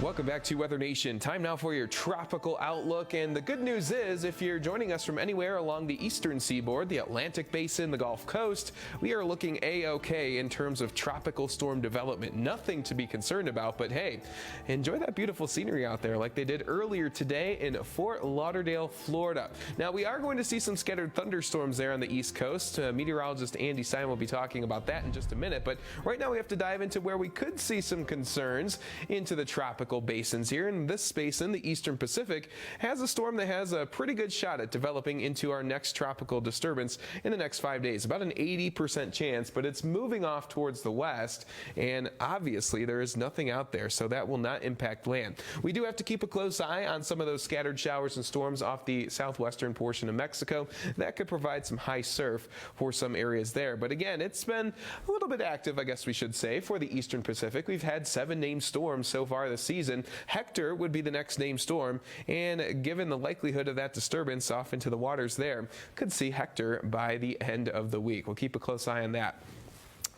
Welcome back to Weather Nation. Time now for your tropical outlook. And the good news is, if you're joining us from anywhere along the eastern seaboard, the Atlantic Basin, the Gulf Coast, we are looking A-OK in terms of tropical storm development. Nothing to be concerned about, but hey, enjoy that beautiful scenery out there like they did earlier today in Fort Lauderdale, Florida. Now, we are going to see some scattered thunderstorms there on the East Coast. Meteorologist Andy Simon will be talking about that in just a minute. But right now we have to dive into where we could see some concerns into the tropical basins here. And this basin, the Eastern Pacific, has a storm that has a pretty good shot at developing into our next tropical disturbance in the next 5 days. About an 80% chance, but it's moving off towards the west, and obviously there is nothing out there, so that will not impact land. We do have to keep a close eye on some of those scattered showers and storms off the southwestern portion of Mexico. That could provide some high surf for some areas there. But again, it's been a little bit active, I guess we should say, for the Eastern Pacific. We've had 7 named storms so far this season. Hector would be the next named storm, and given the likelihood of that disturbance off into the waters there, could see Hector by the end of the week. We'll keep a close eye on that.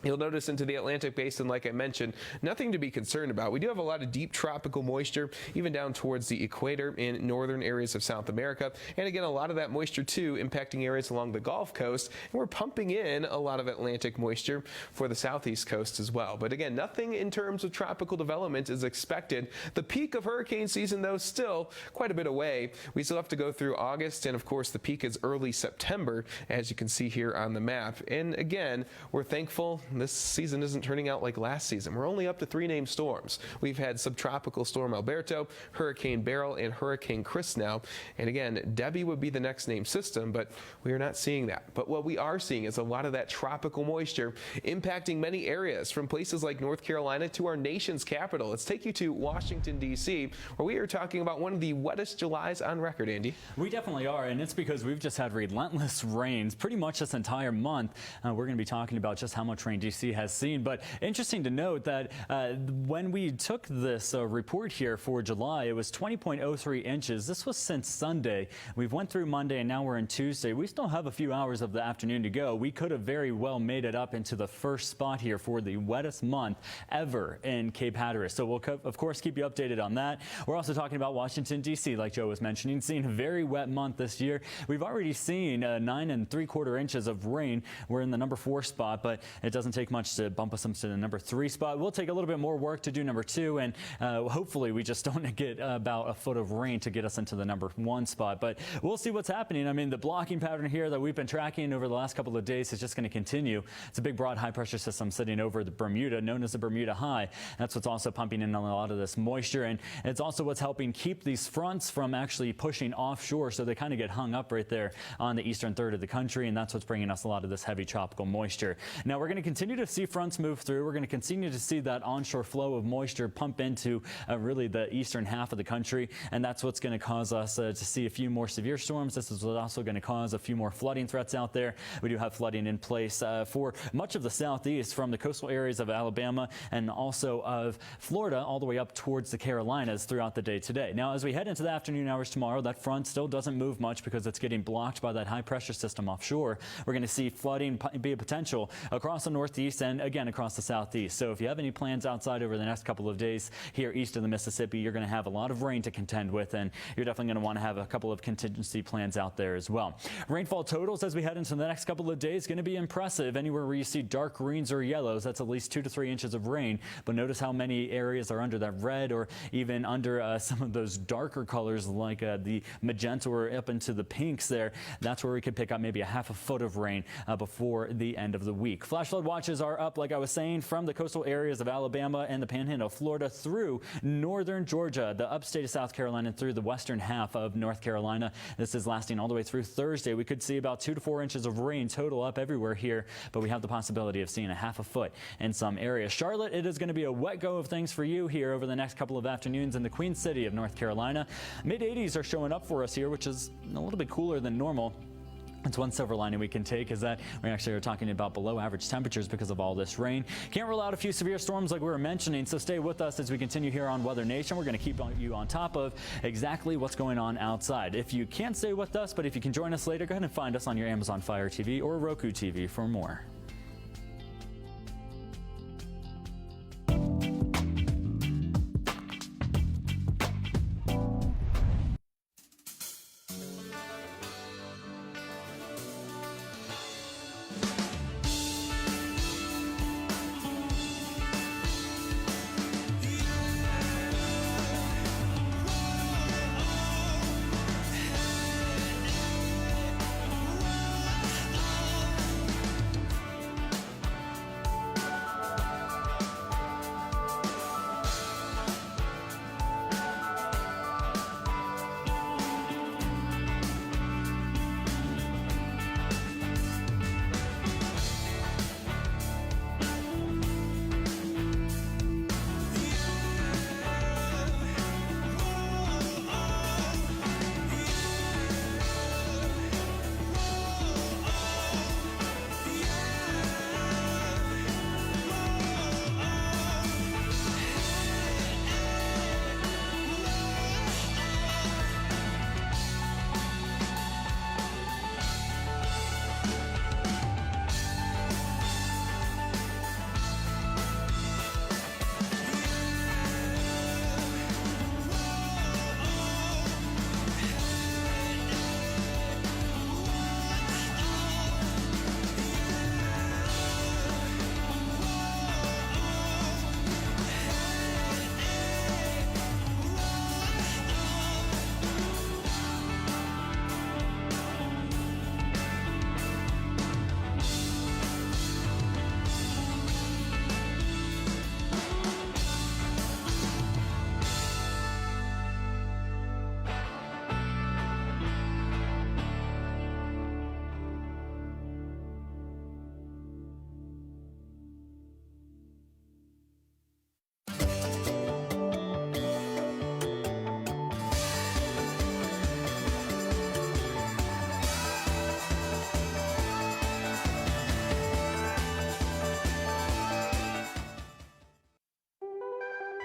You'll notice into the Atlantic Basin, like I mentioned, nothing to be concerned about. We do have a lot of deep tropical moisture, even down towards the equator in northern areas of South America. And again, a lot of that moisture, too, impacting areas along the Gulf Coast. And we're pumping in a lot of Atlantic moisture for the southeast coast as well. But again, nothing in terms of tropical development is expected. The peak of hurricane season, though, still quite a bit away. We still have to go through August, and of course, the peak is early September, as you can see here on the map. And again, we're thankful this season isn't turning out like last season. We're only up to 3 named storms. We've had subtropical storm Alberto, Hurricane Beryl, and Hurricane Chris now. And again, Debbie would be the next named system, but we are not seeing that. But what we are seeing is a lot of that tropical moisture impacting many areas, from places like North Carolina to our nation's capital. Let's take you to Washington, D.C., where we are talking about one of the wettest Julys on record, Andy. We definitely are, and it's because we've just had relentless rains pretty much this entire month. We're going to be talking about just how much rain D.C. has seen. But interesting to note that when we took this report here for July, it was 20.03 inches. This was since Sunday. We've went through Monday and now we're in Tuesday. We still have a few hours of the afternoon to go. We could have very well made it up into the first spot here for the wettest month ever in Cape Hatteras. So we'll of course keep you updated on that. We're also talking about Washington, D.C., like Joe was mentioning, seeing a very wet month this year. We've already seen 9 3/4 inches of rain. We're in the number 4 spot, but it doesn't take much to bump us up to the number 3 spot. We'll take a little bit more work to do number 2, and hopefully we just don't get about a foot of rain to get us into the number 1 spot. But we'll see what's happening. I mean, the blocking pattern here that we've been tracking over the last couple of days is just going to continue. It's a big, broad, high-pressure system sitting over the Bermuda, known as the Bermuda High. That's what's also pumping in a lot of this moisture, and it's also what's helping keep these fronts from actually pushing offshore, so they kind of get hung up right there on the eastern third of the country, and that's what's bringing us a lot of this heavy tropical moisture. Now, we're going to continue to see fronts move through. We're going to continue to see that onshore flow of moisture pump into really the eastern half of the country, and that's what's going to cause us to see a few more severe storms. This is also going to cause a few more flooding threats out there. We do have flooding in place for much of the southeast, from the coastal areas of Alabama and also of Florida all the way up towards the Carolinas throughout the day today. Now, as we head into the afternoon hours tomorrow, that front still doesn't move much because it's getting blocked by that high pressure system offshore. We're going to see flooding be a potential across the northeast and again across the southeast. So if you have any plans outside over the next couple of days here east of the Mississippi, you're going to have a lot of rain to contend with, and you're definitely going to want to have a couple of contingency plans out there as well. Rainfall totals as we head into the next couple of days going to be impressive. Anywhere where you see dark greens or yellows, that's at least 2 to 3 inches of rain. But notice how many areas are under that red, or even under some of those darker colors like the magenta or up into the pinks there. That's where we could pick up maybe a half a foot of rain before the end of the week. Flash flood watches are up, like I was saying, from the coastal areas of Alabama and the Panhandle of Florida through northern Georgia, the upstate of South Carolina, and through the western half of North Carolina. This is lasting all the way through Thursday. We could see about 2 to 4 inches of rain total up everywhere here, but we have the possibility of seeing a half a foot in some areas. Charlotte, it is going to be a wet go of things for you here over the next couple of afternoons in the Queen City of North Carolina. Mid-80s are showing up for us here, which is a little bit cooler than normal. That's one silver lining we can take, is that we actually are talking about below average temperatures because of all this rain. Can't rule out a few severe storms like we were mentioning, so stay with us as we continue here on Weather Nation. We're going to keep you on top of exactly what's going on outside. If you can't stay with us, but if you can join us later, go ahead and find us on your Amazon Fire TV or Roku TV for more.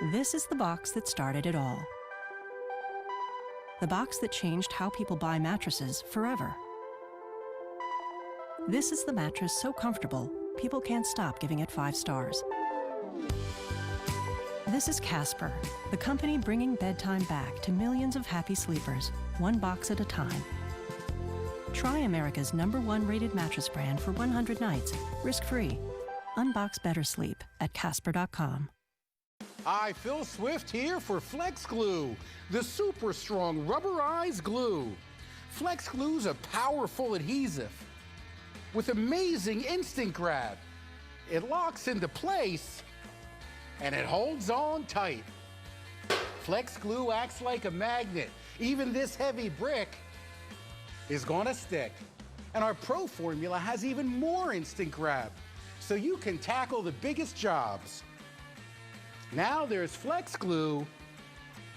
This is the box that started it all. The box that changed how people buy mattresses forever. This is the mattress so comfortable, people can't stop giving it 5 stars. This is Casper, the company bringing bedtime back to millions of happy sleepers, one box at a time. Try America's #1 rated mattress brand for 100 nights, risk-free. Unbox better sleep at Casper.com. Hi, Phil Swift here for Flex Glue, the super strong rubberized glue. Flex Glue's a powerful adhesive with amazing instant grab. It locks into place and it holds on tight. Flex Glue acts like a magnet. Even this heavy brick is gonna stick. And our Pro formula has even more instant grab, so you can tackle the biggest jobs. Now there's Flex Glue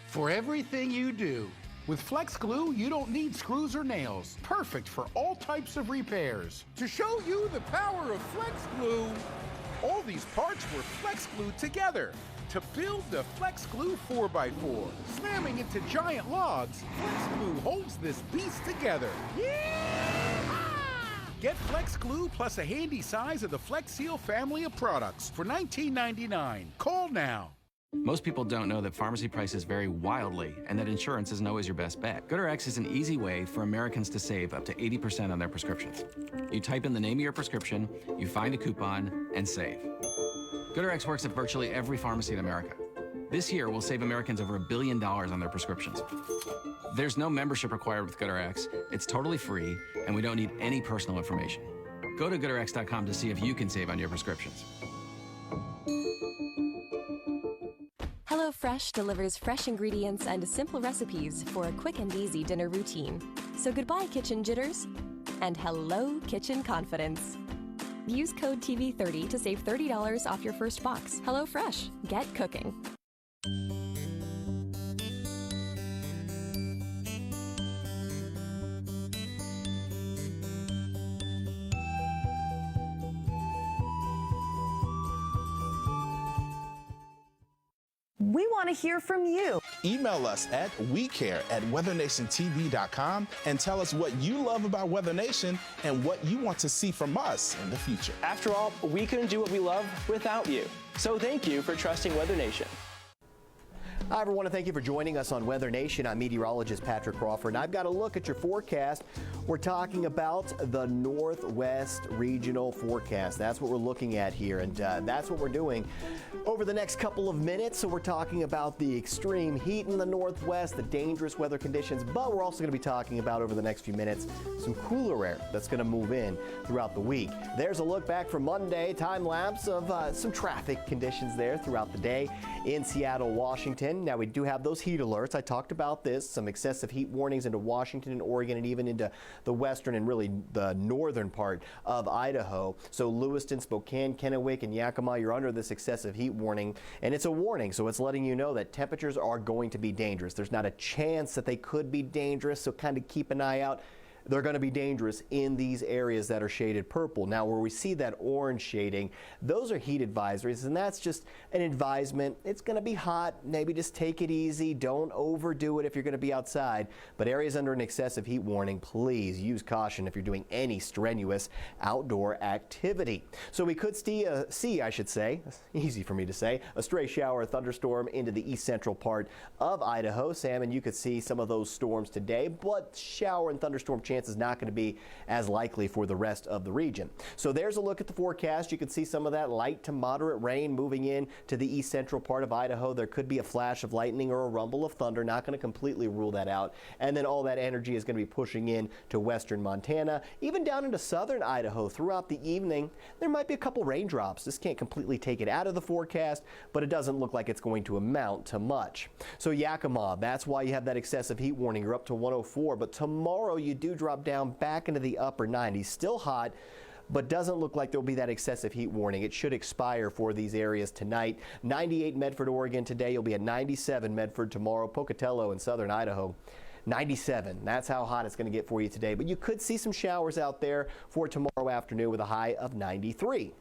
for everything you do. With Flex Glue, you don't need screws or nails. Perfect for all types of repairs. To show you the power of Flex Glue, all these parts were Flex Glued together to build the Flex Glue 4x4. Slamming into giant logs, Flex Glue holds this beast together. Yeah! Get Flex Glue plus a handy size of the Flex Seal family of products for $19.99. Call now. Most people don't know that pharmacy prices vary wildly and that insurance isn't always your best bet. GoodRx is an easy way for Americans to save up to 80% on their prescriptions. You type in the name of your prescription, you find a coupon, and save. GoodRx works at virtually every pharmacy in America. This year, we'll save Americans over $1 billion on their prescriptions. There's no membership required with GoodRx. It's totally free, and we don't need any personal information. Go to GoodRx.com to see if you can save on your prescriptions. HelloFresh delivers fresh ingredients and simple recipes for a quick and easy dinner routine. So goodbye kitchen jitters, and hello kitchen confidence. Use code TV30 to save $30 off your first box. HelloFresh, get cooking. We want to hear from you. Email us at WeCare@WeatherNationTV.com and tell us what you love about WeatherNation and what you want to see from us in the future. After all, we couldn't do what we love without you. So thank you for trusting WeatherNation. Hi, everyone, and thank you for joining us on Weather Nation. I'm meteorologist Patrick Crawford, and I've got a look at your forecast. We're talking about the Northwest Regional Forecast. That's what we're looking at here, and that's what we're doing over the next couple of minutes. So we're talking about the extreme heat in the Northwest, the dangerous weather conditions, but we're also going to be talking about, over the next few minutes, some cooler air that's going to move in throughout the week. There's a look back from Monday, time lapse of some traffic conditions there throughout the day in Seattle, Washington. Now, we do have those heat alerts. I talked about this, some excessive heat warnings into Washington and Oregon and even into the western and really the northern part of Idaho. So Lewiston, Spokane, Kennewick, and Yakima, you're under this excessive heat warning, and it's a warning, so it's letting you know that temperatures are going to be dangerous. There's not a chance that they could be dangerous, so kind of keep an eye out. They're going to be dangerous in these areas that are shaded purple. Now, where we see that orange shading, those are heat advisories, and that's just an advisement. It's going to be hot. Maybe just take it easy. Don't overdo it if you're going to be outside. But areas under an excessive heat warning, please use caution if you're doing any strenuous outdoor activity. So we could see, I should say, easy for me to say, a stray shower or thunderstorm into the east central part of Idaho. Sam, and you could see some of those storms today, but shower and thunderstorm chance is not going to be as likely for the rest of the region. So there's a look at the forecast. You can see some of that light to moderate rain moving in to the east central part of Idaho. There could be a flash of lightning or a rumble of thunder. Not going to completely rule that out. And then all that energy is going to be pushing in to western Montana, even down into southern Idaho throughout the evening. There might be a couple raindrops. This can't completely take it out of the forecast, but it doesn't look like it's going to amount to much. So Yakima, that's why you have that excessive heat warning. You're up to 104, but tomorrow you do drop down back into the upper 90s. Still hot, but doesn't look like there'll be that excessive heat warning. It should expire for these areas tonight. 98 Medford, Oregon today. You'll be at 97 Medford tomorrow. Pocatello in southern Idaho, 97. That's how hot it's going to get for you today. But you could see some showers out there for tomorrow afternoon with a high of 93.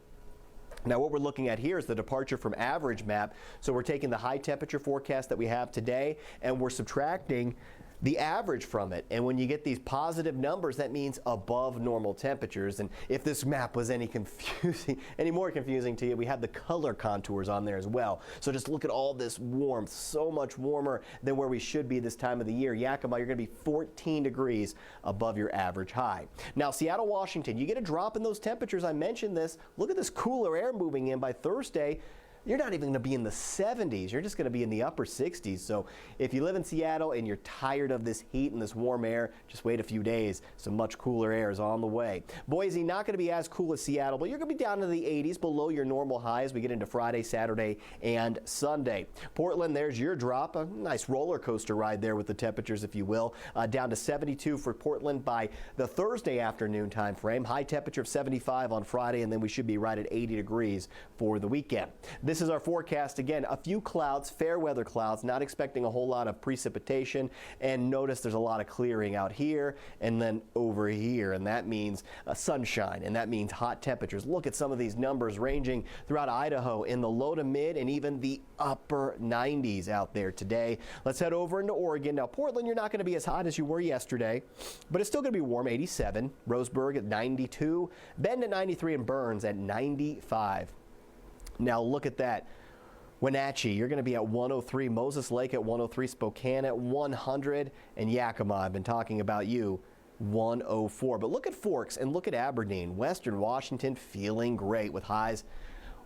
Now what we're looking at here is the departure from average map. So we're taking the high temperature forecast that we have today and we're subtracting the average from it. And when you get these positive numbers, that means above normal temperatures. And if this map was any more confusing to you, we have the color contours on there as well. So just look at all this warmth, so much warmer than where we should be this time of the year. Yakima, you're going to be 14 degrees above your average high. Now, Seattle, Washington, you get a drop in those temperatures. I mentioned this. Look at this cooler air moving in by Thursday. You're not even going to be in the 70s. You're just going to be in the upper 60s. So if you live in Seattle and you're tired of this heat and this warm air, just wait a few days. Some much cooler air is on the way. Boise, not going to be as cool as Seattle, but you're going to be down to the 80s, below your normal high as we get into Friday, Saturday, and Sunday. Portland, there's your drop. A nice roller coaster ride there with the temperatures, if you will. Down to 72 for Portland by the Thursday afternoon time frame. High temperature of 75 on Friday, and then we should be right at 80 degrees for the weekend. This is our forecast. Again, a few clouds, fair weather clouds, not expecting a whole lot of precipitation. And notice there's a lot of clearing out here and then over here. And that means sunshine, and that means hot temperatures. Look at some of these numbers ranging throughout Idaho in the low to mid and even the upper 90s out there today. Let's head over into Oregon. Now, Portland, you're not going to be as hot as you were yesterday, but it's still going to be warm, 87. Roseburg at 92. Bend at 93 and Burns at 95. Now look at that. Wenatchee, you're going to be at 103. Moses Lake at 103. Spokane at 100. And Yakima, I've been talking about you, 104. But look at Forks and look at Aberdeen. Western Washington feeling great with highs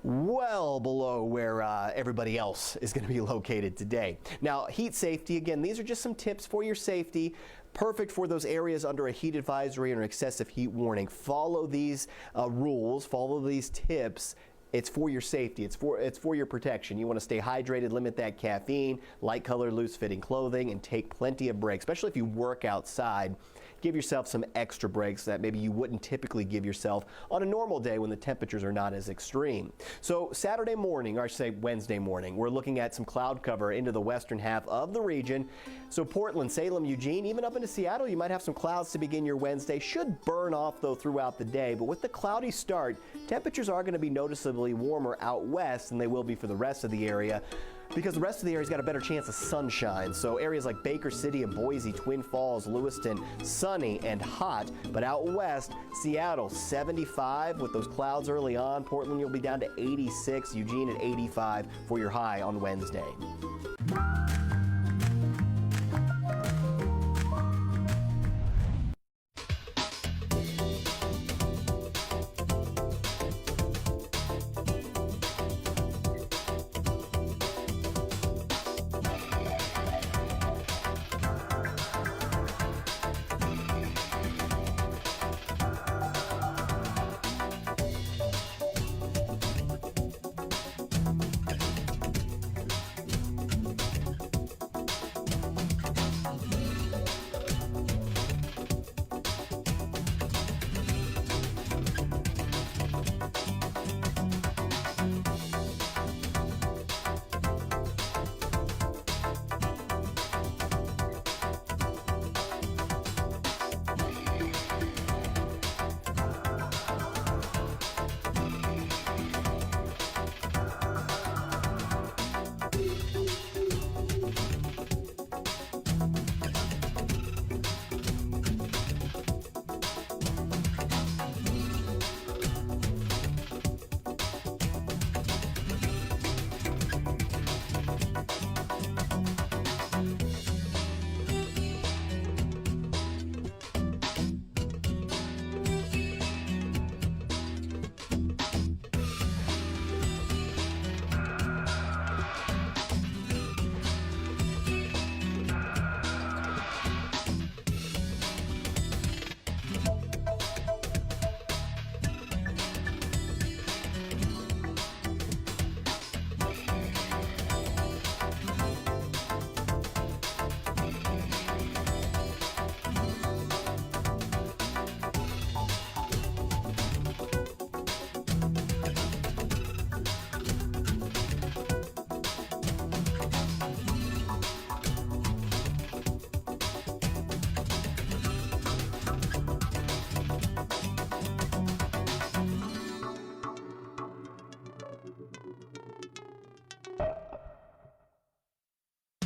well below where everybody else is going to be located today. Now, heat safety, again, these are just some tips for your safety. Perfect for those areas under a heat advisory or excessive heat warning. Follow these rules, follow these tips. It's for your safety. It's for your protection. You want to stay hydrated, limit that caffeine, light colored, loose fitting clothing, and take plenty of breaks, especially if you work outside. Give yourself some extra breaks that maybe you wouldn't typically give yourself on a normal day when the temperatures are not as extreme. So Saturday morning, or I should say Wednesday morning, we're looking at some cloud cover into the western half of the region. So Portland, Salem, Eugene, even up into Seattle, you might have some clouds to begin your Wednesday. Should burn off though throughout the day, but with the cloudy start, temperatures are going to be noticeably warmer out west than they will be for the rest of the area, because the rest of the area's got a better chance of sunshine. So areas like Baker City and Boise, Twin Falls, Lewiston, sunny and hot. But out west, Seattle, 75 with those clouds early on. Portland, you'll be down to 86. Eugene at 85 for your high on Wednesday.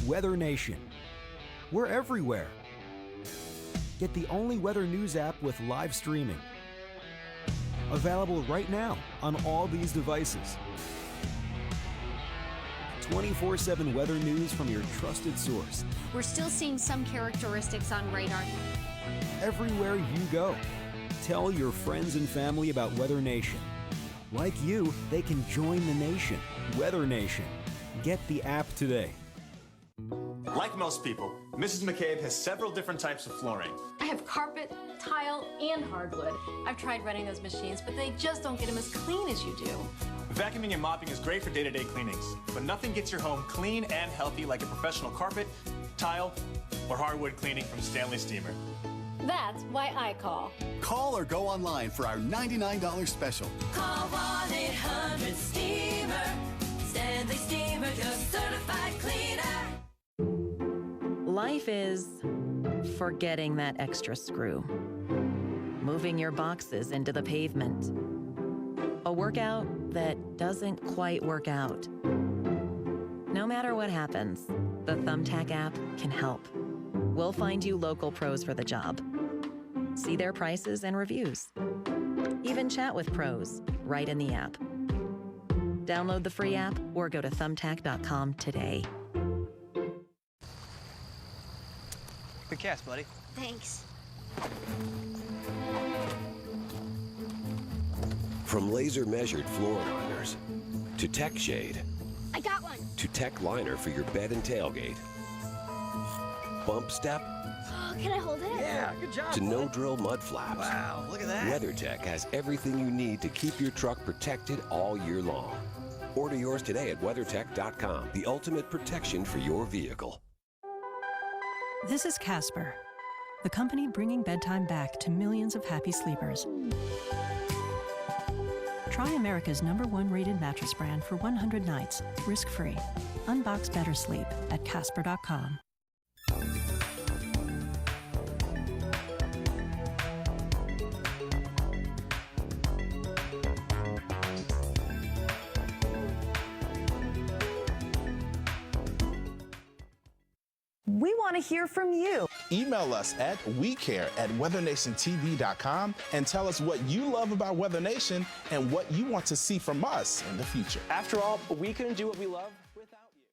WeatherNation. We're everywhere. Get the only weather news app with live streaming. Available right now on all these devices. 24/7 weather news from your trusted source. We're still seeing some characteristics on radar. Everywhere you go. Tell your friends and family about WeatherNation. Like you, they can join the nation. WeatherNation. Get the app today. Like most people, Mrs. McCabe has several different types of flooring. I have carpet, tile, and hardwood. I've tried running those machines, but they just don't get them as clean as you do. Vacuuming and mopping is great for day-to-day cleanings, but nothing gets your home clean and healthy like a professional carpet, tile, or hardwood cleaning from Stanley Steamer. That's why I call. Call or go online for our $99 special. Call 1-800-STEAMER. Stanley Steamer, your certified cleaner. Life is forgetting that extra screw, moving your boxes into the pavement, a workout that doesn't quite work out. No matter what happens, the Thumbtack app can help. We'll find you local pros for the job. See their prices and reviews. Even chat with pros right in the app. Download the free app or go to thumbtack.com today. Good cast, buddy. Thanks. From laser-measured floor liners to tech shade I got one. to tech liner for your bed and tailgate. Bump step Oh, can I hold it? Yeah, good job. to no-drill mud flaps. Wow, look at that. WeatherTech has everything you need to keep your truck protected all year long. Order yours today at WeatherTech.com, the ultimate protection for your vehicle. This is Casper, the company bringing bedtime back to millions of happy sleepers. Try America's #1 rated mattress brand for 100 nights, risk-free. Unbox better sleep at Casper.com. We want to hear from you. Email us at WeCare@WeatherNationTV.com and tell us what you love about WeatherNation and what you want to see from us in the future. After all, we couldn't do what we love without you.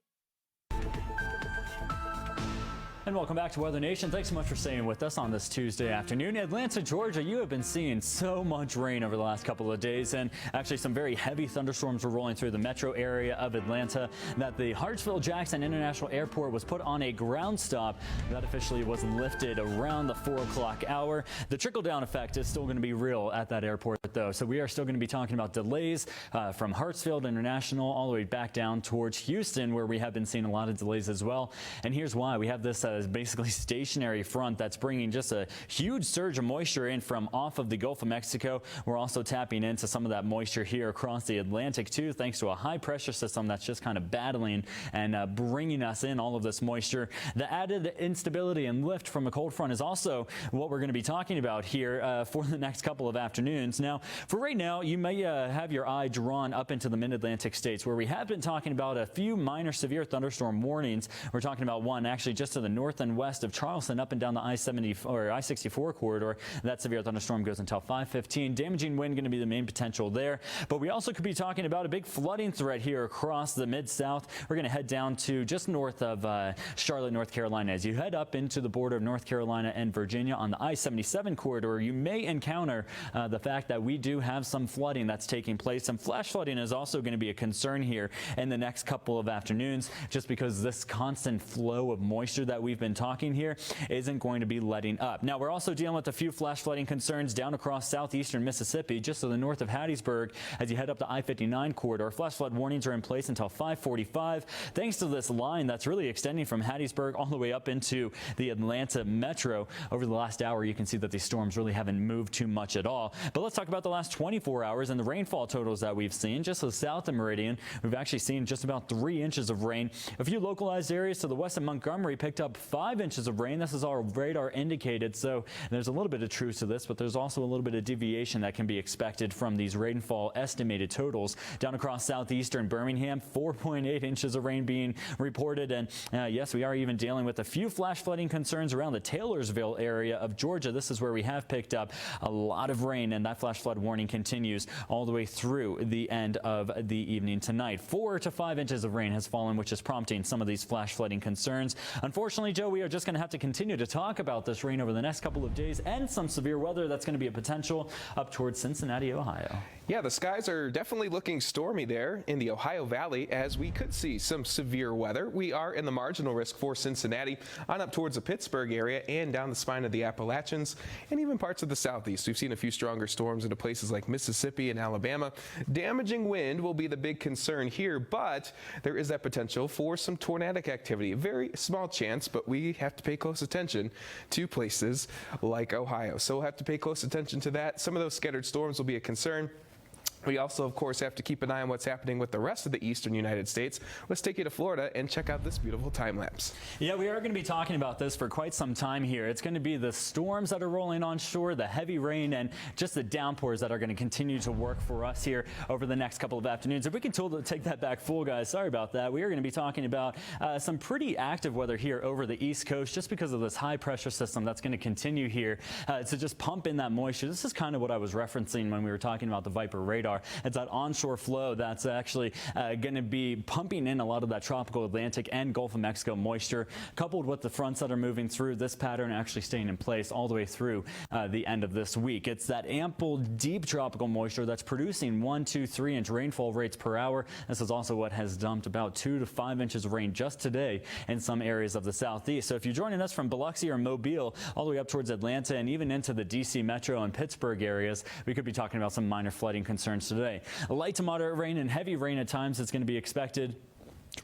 And welcome back to Weather Nation. Thanks so much for staying with us on this Tuesday afternoon. Atlanta, Georgia, you have been seeing so much rain over the last couple of days, and actually some very heavy thunderstorms were rolling through the metro area of Atlanta that the Hartsfield-Jackson International Airport was put on a ground stop. That officially was lifted around the 4 o'clock hour. The trickle-down effect is still going to be real at that airport, though, so we are still going to be talking about delays from Hartsfield International all the way back down towards Houston, where we have been seeing a lot of delays as well. And here's why. We have this basically stationary front that's bringing just a huge surge of moisture in from off of the Gulf of Mexico. We're also tapping into some of that moisture here across the Atlantic too, thanks to a high pressure system that's just kind of battling and bringing us in all of this moisture. The added instability and lift from a cold front is also what we're going to be talking about here for the next couple of afternoons. Now, for right now, you may have your eye drawn up into the mid-Atlantic states, where we have been talking about a few minor severe thunderstorm warnings. We're talking about one actually just to the north and west of Charleston, up and down the I-70 or I-64 corridor. That severe thunderstorm goes until 5:15. Damaging wind going to be the main potential there. But we also could be talking about a big flooding threat here across the mid-south. We're going to head down to just north of Charlotte, North Carolina. As you head up into the border of North Carolina and Virginia on the I-77 corridor, you may encounter the fact that we do have some flooding that's taking place. Some flash flooding is also going to be a concern here in the next couple of afternoons, just because this constant flow of moisture that we've been talking here isn't going to be letting up. Now, we're also dealing with a few flash flooding concerns down across southeastern Mississippi, just to the north of Hattiesburg. As you head up the I-59 corridor, flash flood warnings are in place until 5:45, thanks to this line that's really extending from Hattiesburg all the way up into the Atlanta metro. Over the last hour, you can see that these storms really haven't moved too much at all. But let's talk about the last 24 hours and the rainfall totals that we've seen. Just to the south of Meridian, we've actually seen just about 3 inches of rain. A few localized areas to the west of Montgomery picked up 5 inches of rain. This is our radar indicated, so there's a little bit of truth to this, but there's also a little bit of deviation that can be expected from these rainfall estimated totals. Down across southeastern Birmingham, 4.8 inches of rain being reported, and yes, we are even dealing with a few flash flooding concerns around the Taylorsville area of Georgia. This is where we have picked up a lot of rain, and that flash flood warning continues all the way through the end of the evening tonight. 4 to 5 inches of rain has fallen, which is prompting some of these flash flooding concerns. Unfortunately, Joe, we are just going to have to continue to talk about this rain over the next couple of days and some severe weather that's going to be a potential up towards Cincinnati, Ohio. Yeah, the skies are definitely looking stormy there in the Ohio Valley, as we could see some severe weather. We are in the marginal risk for Cincinnati on up towards the Pittsburgh area and down the spine of the Appalachians and even parts of the southeast. We've seen a few stronger storms into places like Mississippi and Alabama. Damaging wind will be the big concern here, but there is that potential for some tornadic activity. A very small chance, but we have to pay close attention to places like Ohio. So we'll have to pay close attention to that. Some of those scattered storms will be a concern. We also, of course, have to keep an eye on what's happening with the rest of the eastern United States. Let's take you to Florida and check out this beautiful time lapse. Yeah, we are going to be talking about this for quite some time here. It's going to be the storms that are rolling onshore, the heavy rain, and just the downpours that are going to continue to work for us here over the next couple of afternoons. If we can take that back full, guys, sorry about that. We are going to be talking about some pretty active weather here over the East Coast just because of this high pressure system that's going to continue here to just pump in that moisture. This is kind of what I was referencing when we were talking about the Viper radar. It's that onshore flow that's actually going to be pumping in a lot of that tropical Atlantic and Gulf of Mexico moisture, coupled with the fronts that are moving through. This pattern actually staying in place all the way through the end of this week. It's that ample, deep tropical moisture that's producing 1, 2, 3 inch rainfall rates per hour. This is also what has dumped about 2 to 5 inches of rain just today in some areas of the southeast. So if you're joining us from Biloxi or Mobile all the way up towards Atlanta and even into the D.C. metro and Pittsburgh areas, we could be talking about some minor flooding concerns today. Light to moderate rain and heavy rain at times is going to be expected.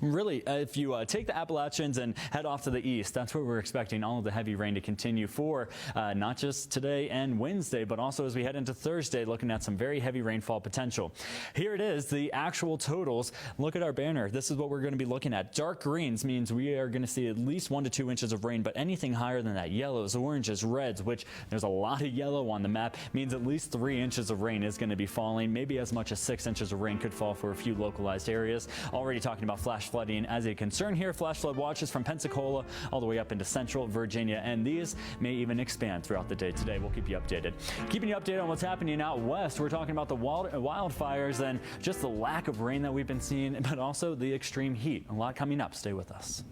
Really, if you take the Appalachians and head off to the east, that's where we're expecting all of the heavy rain to continue for not just today and Wednesday, but also as we head into Thursday, looking at some very heavy rainfall potential. Here it is, the actual totals. Look at our banner. This is what we're going to be looking at. Dark greens means we are going to see at least 1 to 2 inches of rain, but anything higher than that, yellows, oranges, reds, which there's a lot of yellow on the map, means at least 3 inches of rain is going to be falling. Maybe as much as 6 inches of rain could fall for a few localized areas. Already talking about flash flooding as a concern here. Flash flood watches from Pensacola all the way up into central Virginia, and these may even expand throughout the day today. We'll keep you updated. Keeping you updated on what's happening out west, we're talking about the wildfires and just the lack of rain that we've been seeing, but also the extreme heat. A lot coming up. Stay with us.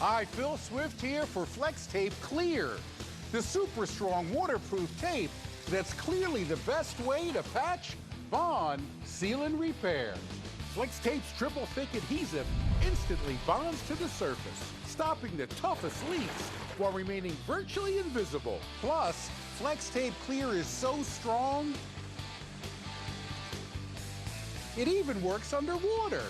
Hi, Phil Swift here for Flex Tape Clear, the super strong waterproof tape that's clearly the best way to patch, bond, seal, and repair. Flex Tape's triple thick adhesive instantly bonds to the surface, stopping the toughest leaks while remaining virtually invisible. Plus, Flex Tape Clear is so strong, it even works underwater.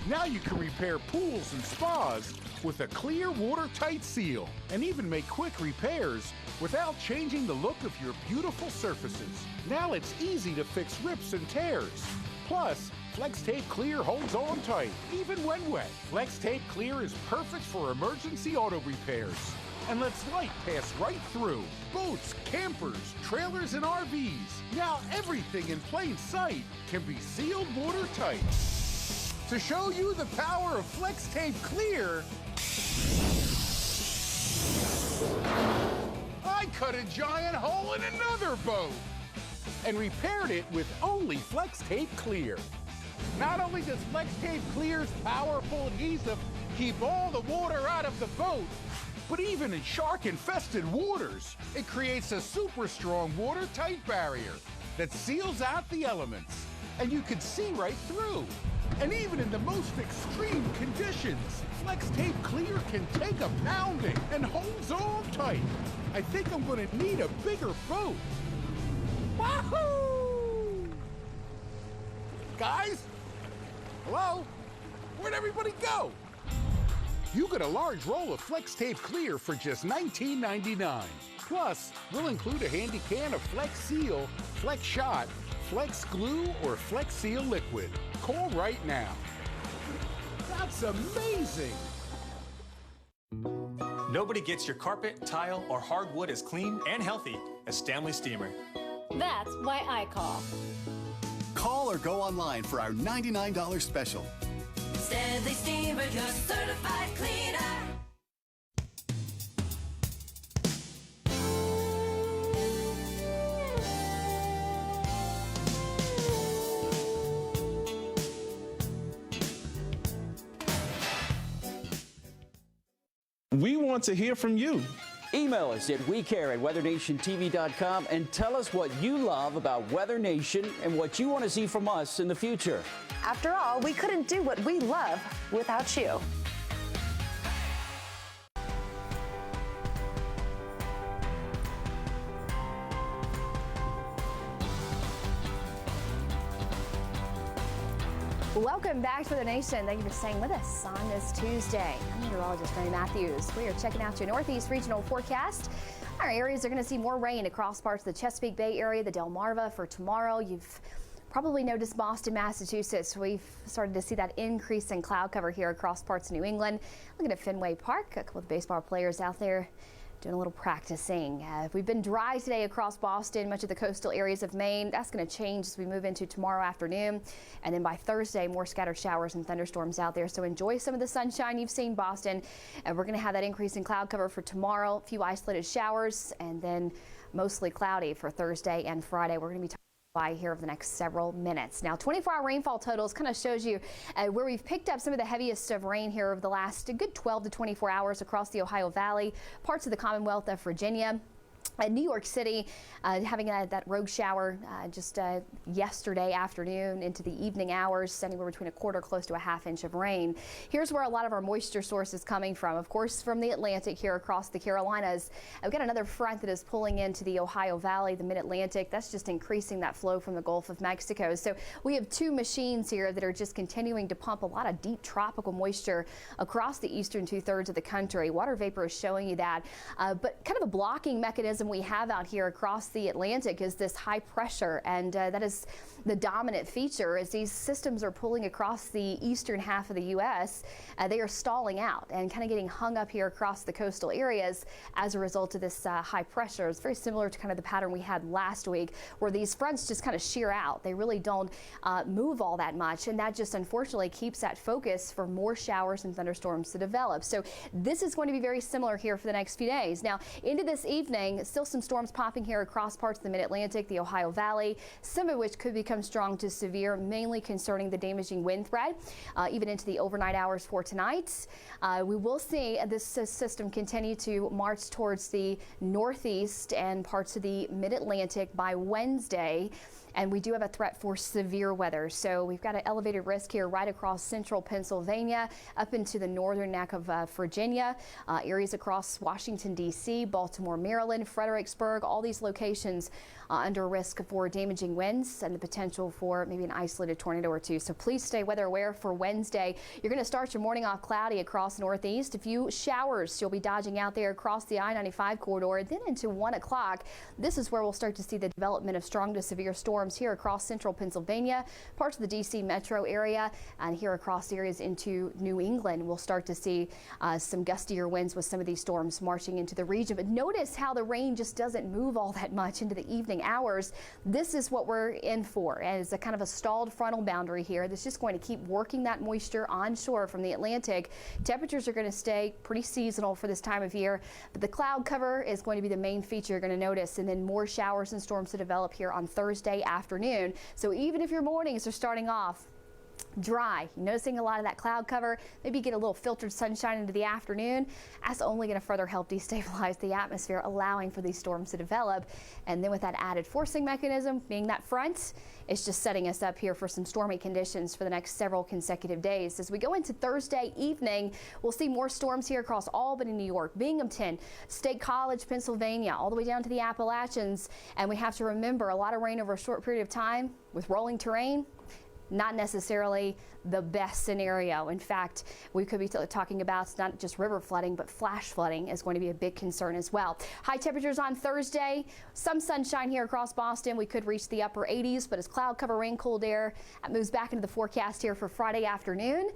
Now you can repair pools and spas with a clear, watertight seal, and even make quick repairs without changing the look of your beautiful surfaces. Now it's easy to fix rips and tears. Plus, Flex Tape Clear holds on tight, even when wet. Flex Tape Clear is perfect for emergency auto repairs and lets light pass right through. Boats, campers, trailers, and RVs. Now everything in plain sight can be sealed watertight. To show you the power of Flex Tape Clear, I cut a giant hole in another boat and repaired it with only Flex Tape Clear. Not only does Flex Tape Clear's powerful adhesive keep all the water out of the boat, but even in shark-infested waters, it creates a super strong watertight barrier that seals out the elements, and you can see right through. And even in the most extreme conditions, Flex Tape Clear can take a pounding and holds on tight. I think I'm gonna need a bigger boat. Wahoo! Guys? Hello? Where'd everybody go? You get a large roll of Flex Tape Clear for just $19.99. Plus, we'll include a handy can of Flex Seal, Flex Shot, Flex Glue, or Flex Seal Liquid. Call right now. That's amazing! Nobody gets your carpet, tile, or hardwood as clean and healthy as Stanley Steamer. That's why I call. Call or go online for our $99 special. Stanley Steamer, your certified cleaner. We want to hear from you. Email us at WeCare@WeatherNationTV.com and tell us what you love about Weather Nation and what you want to see from us in the future. After all, we couldn't do what we love without you. Welcome back to the nation. Thank you for staying with us on this Tuesday. I'm meteorologist Ray Matthews. We are checking out your Northeast regional forecast. Our areas are going to see more rain across parts of the Chesapeake Bay area, the Delmarva for tomorrow. You've probably noticed Boston, Massachusetts. We've started to see that increase in cloud cover here across parts of New England. Looking at Fenway Park, a couple of baseball players out there doing a little practicing. We've been dry today across Boston, much of the coastal areas of Maine. That's going to change as we move into tomorrow afternoon. And then by Thursday, more scattered showers and thunderstorms out there. So enjoy some of the sunshine you've seen, Boston. And we're going to have that increase in cloud cover for tomorrow. A few isolated showers and then mostly cloudy for Thursday and Friday. We're going to be by here over the next several minutes. Now, 24-hour rainfall totals kind of shows you where we've picked up some of the heaviest of rain here over the last good 12 to 24 hours across the Ohio Valley, parts of the Commonwealth of Virginia. New York City having that rogue shower just yesterday afternoon into the evening hours, anywhere between a quarter close to a half inch of rain. Here's where a lot of our moisture source is coming from. Of course, from the Atlantic here across the Carolinas. We've got another front that is pulling into the Ohio Valley, the Mid-Atlantic. That's just increasing that flow from the Gulf of Mexico. So we have two machines here that are just continuing to pump a lot of deep tropical moisture across the eastern two-thirds of the country. Water vapor is showing you that, but kind of a blocking mechanism we have out here across the Atlantic is this high pressure, and that is the dominant feature as these systems are pulling across the eastern half of the U.S. They are stalling out and kind of getting hung up here across the coastal areas as a result of this high pressure. It's very similar to kind of the pattern we had last week where these fronts just kind of shear out. They really don't move all that much, and that just unfortunately keeps that focus for more showers and thunderstorms to develop. So this is going to be very similar here for the next few days. Now into this evening, Still some storms popping here across parts of the mid-Atlantic, the Ohio Valley, some of which could become strong to severe, mainly concerning the damaging wind threat, even into the overnight hours for tonight. We will see this system continue to march towards the northeast and parts of the mid-Atlantic by Wednesday. And we do have a threat for severe weather. So we've got an elevated risk here right across central Pennsylvania, up into the northern neck of Virginia, areas across Washington, D.C., Baltimore, Maryland, Fredericksburg, all these locations under risk for damaging winds and the potential for maybe an isolated tornado or two. So please stay weather aware for Wednesday. You're going to start your morning off cloudy across northeast. A few showers you'll be dodging out there across the I-95 corridor. Then into 1 o'clock, this is where we'll start to see the development of strong to severe storms here across central Pennsylvania, parts of the D.C. metro area, and here across areas into New England. We'll start to see some gustier winds with some of these storms marching into the region. But notice how the rain just doesn't move all that much into the evening hours. This is what we're in for, as a kind of a stalled frontal boundary here that's just going to keep working that moisture onshore from the Atlantic. Temperatures are going to stay pretty seasonal for this time of year, but the cloud cover is going to be the main feature you're going to notice, and then more showers and storms to develop here on Thursday afternoon. So even if your mornings are starting off dry, you're noticing a lot of that cloud cover, maybe get a little filtered sunshine into the afternoon, that's only going to further help destabilize the atmosphere, allowing for these storms to develop. And then with that added forcing mechanism being that front, it's just setting us up here for some stormy conditions for the next several consecutive days. As we go into Thursday evening, we'll see more storms here across Albany, New York, Binghamton, State College, Pennsylvania, all the way down to the Appalachians. And we have to remember, a lot of rain over a short period of time with rolling terrain, not necessarily the best scenario. In fact, we could be talking about not just river flooding, but flash flooding is going to be a big concern as well. High temperatures on Thursday, some sunshine here across Boston. We could reach the upper 80s, but as cloud cover, rain, cold air moves back into the forecast here for Friday afternoon,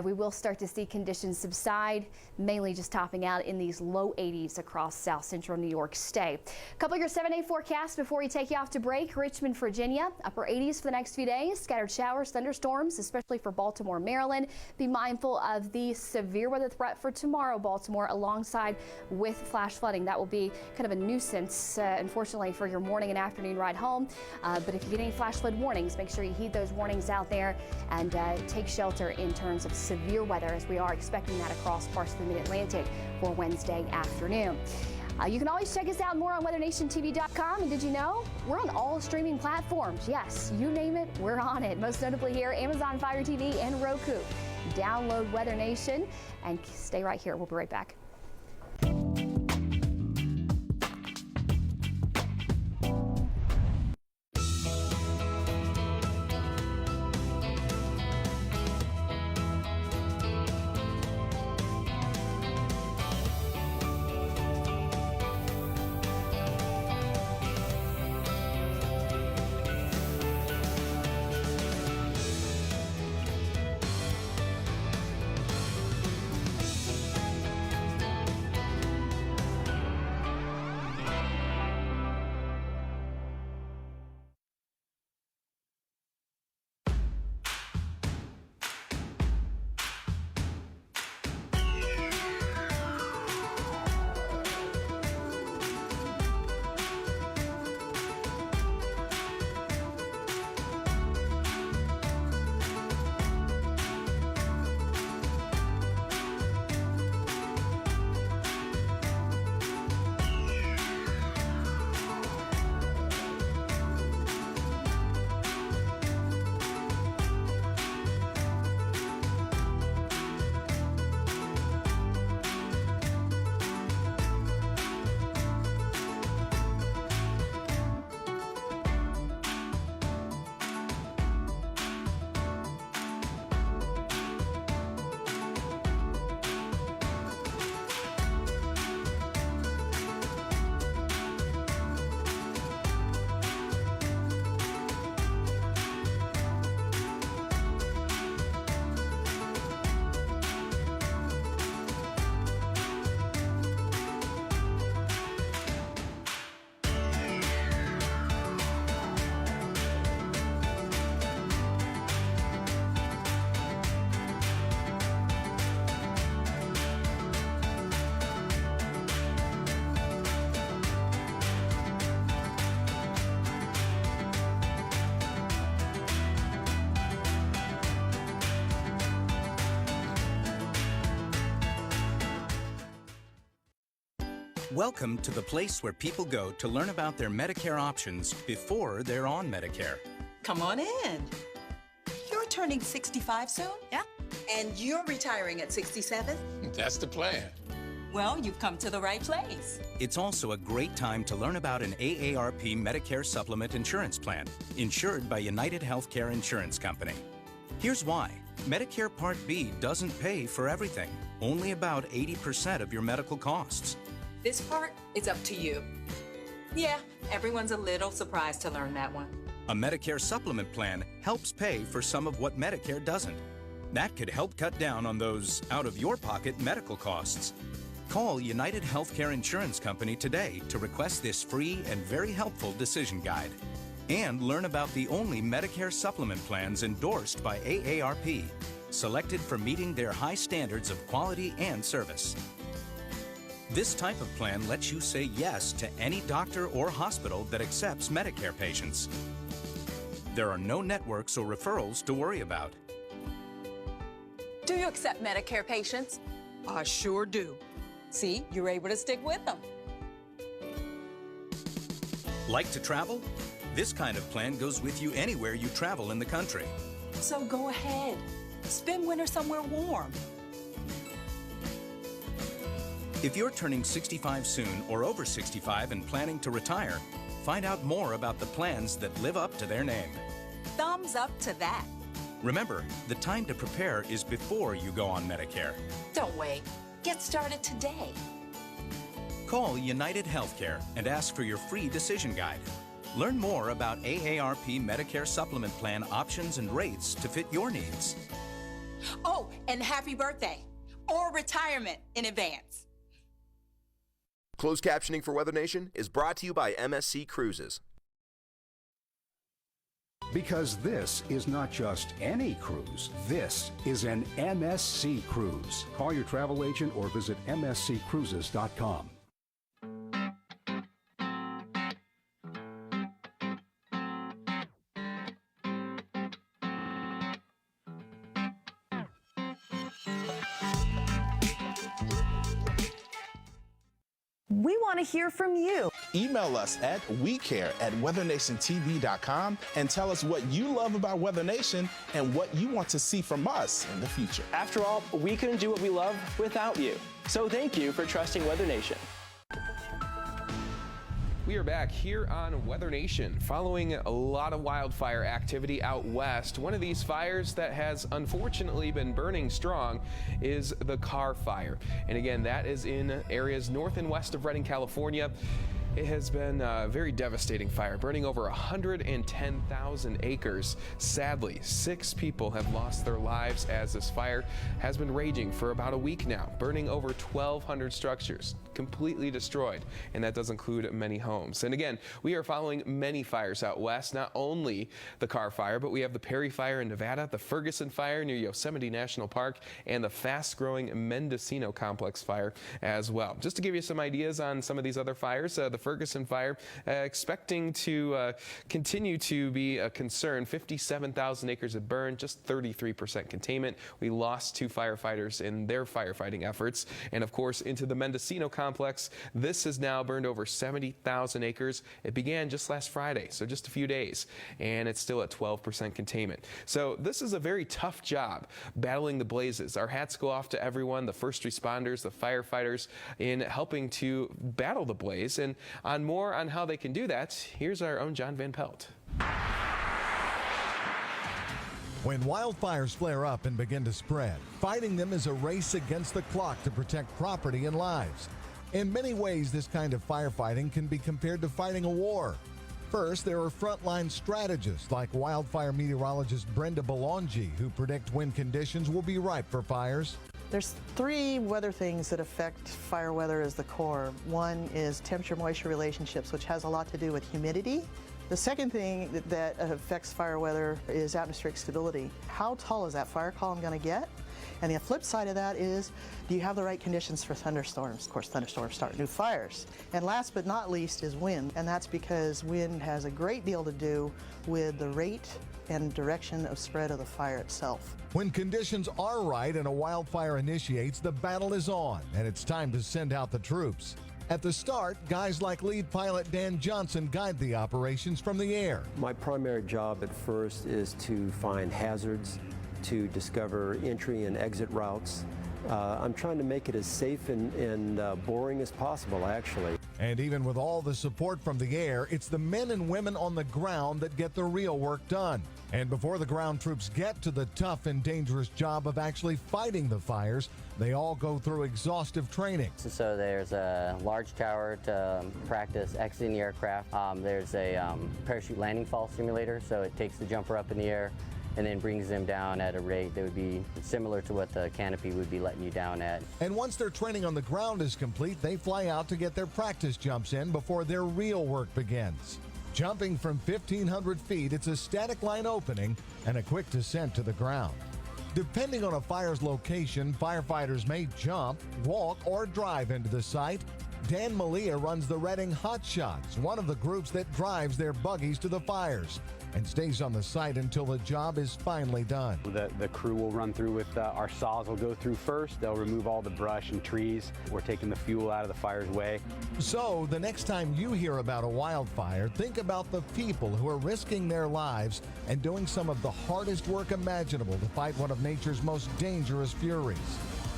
we will start to see conditions subside, mainly just topping out in these low 80s across south central New York State. A couple of your 7-day forecasts before we take you off to break. Richmond, Virginia, upper 80s for the next few days. Scattered showers, thunderstorms, especially for Baltimore, Maryland. Be mindful of the severe weather threat for tomorrow, Baltimore, alongside with flash flooding. That will be kind of a nuisance, unfortunately, for your morning and afternoon ride home. But if you get any flash flood warnings, make sure you heed those warnings out there and take shelter in terms of severe weather, as we are expecting that across parts of the mid-Atlantic for Wednesday afternoon. You can always check us out more on WeatherNationTV.com. And did you know we're on all streaming platforms? Yes, you name it, we're on it. Most notably here, Amazon Fire TV and Roku. Download Weather Nation and stay right here. We'll be right back. Welcome to the place where people go to learn about their Medicare options before they're on Medicare. Come on in. You're turning 65 soon? Yeah. And you're retiring at 67? That's the plan. Well, you've come to the right place. It's also a great time to learn about an AARP Medicare Supplement insurance plan, insured by United Healthcare Insurance Company. Here's why. Medicare Part B doesn't pay for everything, only about 80% of your medical costs. This part is up to you. Yeah, everyone's a little surprised to learn that one. A Medicare Supplement plan helps pay for some of what Medicare doesn't. That could help cut down on those out-of-your-pocket medical costs. Call United Healthcare Insurance Company today to request this free and very helpful decision guide. And learn about the only Medicare supplement plans endorsed by AARP, selected for meeting their high standards of quality and service. This type of plan lets you say yes to any doctor or hospital that accepts Medicare patients. There are no networks or referrals to worry about. Do you accept Medicare patients? I sure do. See, you're able to stick with them. Like to travel? This kind of plan goes with you anywhere you travel in the country. So go ahead. Spend winter somewhere warm. If you're turning 65 soon or over 65 and planning to retire, find out more about the plans that live up to their name. Thumbs up to that. Remember, the time to prepare is before you go on Medicare. Don't wait. Get started today. Call United Healthcare and ask for your free decision guide. Learn more about AARP Medicare Supplement Plan options and rates to fit your needs. Oh, and happy birthday or retirement in advance. Closed captioning for Weather Nation is brought to you by MSC Cruises. Because this is not just any cruise, this is an MSC cruise. Call your travel agent or visit msccruises.com. We want to hear from you. Email us at WeCare@WeatherNationTV.com and tell us what you love about Weather Nation and what you want to see from us in the future. After all, we couldn't do what we love without you. So thank you for trusting WeatherNation. We are back here on Weather Nation. Following a lot of wildfire activity out west, one of these fires that has unfortunately been burning strong is the Carr Fire. And again, that is in areas north and west of Redding, California. It has been a very devastating fire, burning over 110,000 acres. Sadly, 6 people have lost their lives as this fire has been raging for about a week now, burning over 1,200 structures, completely destroyed, and that does include many homes. And again, we are following many fires out west, not only the Carr Fire, but we have the Perry Fire in Nevada, the Ferguson Fire near Yosemite National Park, and the fast-growing Mendocino Complex Fire as well. Just to give you some ideas on some of these other fires, the Ferguson Fire expecting to continue to be a concern. 57,000 acres have burned, just 33% containment. We lost 2 firefighters in their firefighting efforts. And of course, into the Mendocino Complex, this has now burned over 70,000 acres. It began just last Friday, so just a few days, and it's still at 12% containment. So this is a very tough job, battling the blazes. Our hats go off to everyone, the first responders, the firefighters, in helping to battle the blaze. And on more on how they can do that, here's our own John Van Pelt. When wildfires flare up and begin to spread, fighting them is a race against the clock to protect property and lives. In many ways, this kind of firefighting can be compared to fighting a war. First, there are frontline strategists like wildfire meteorologist Brenda Belongi, who predict when conditions will be ripe for fires. There's 3 weather things that affect fire weather as the core. One is temperature-moisture relationships, which has a lot to do with humidity. The second thing that affects fire weather is atmospheric stability. How tall is that fire column going to get? And the flip side of that is, do you have the right conditions for thunderstorms? Of course, thunderstorms start new fires. And last but not least is wind, and that's because wind has a great deal to do with the rate and direction of spread of the fire itself. When conditions are right and a wildfire initiates, the battle is on, and it's time to send out the troops. At the start, guys like lead pilot Dan Johnson guide the operations from the air. My primary job at first is to find hazards, to discover entry and exit routes. I'm trying to make it as safe and boring as possible, actually. And even with all the support from the air, it's the men and women on the ground that get the real work done. And before the ground troops get to the tough and dangerous job of actually fighting the fires, they all go through exhaustive training. So there's a large tower to practice exiting the aircraft. There's a parachute landing fall simulator, so it takes the jumper up in the air and then brings them down at a rate that would be similar to what the canopy would be letting you down at. And once their training on the ground is complete, they fly out to get their practice jumps in before their real work begins. Jumping from 1,500 feet, it's a static line opening and a quick descent to the ground. Depending on a fire's location, firefighters may jump, walk, or drive into the site. Dan Malia runs the Redding Hot Shots, one of the groups that drives their buggies to the fires and stays on the site until the job is finally done. The crew will run through with our saws will go through first. They'll remove all the brush and trees. We're taking the fuel out of the fire's way. So the next time you hear about a wildfire, think about the people who are risking their lives and doing some of the hardest work imaginable to fight one of nature's most dangerous furies.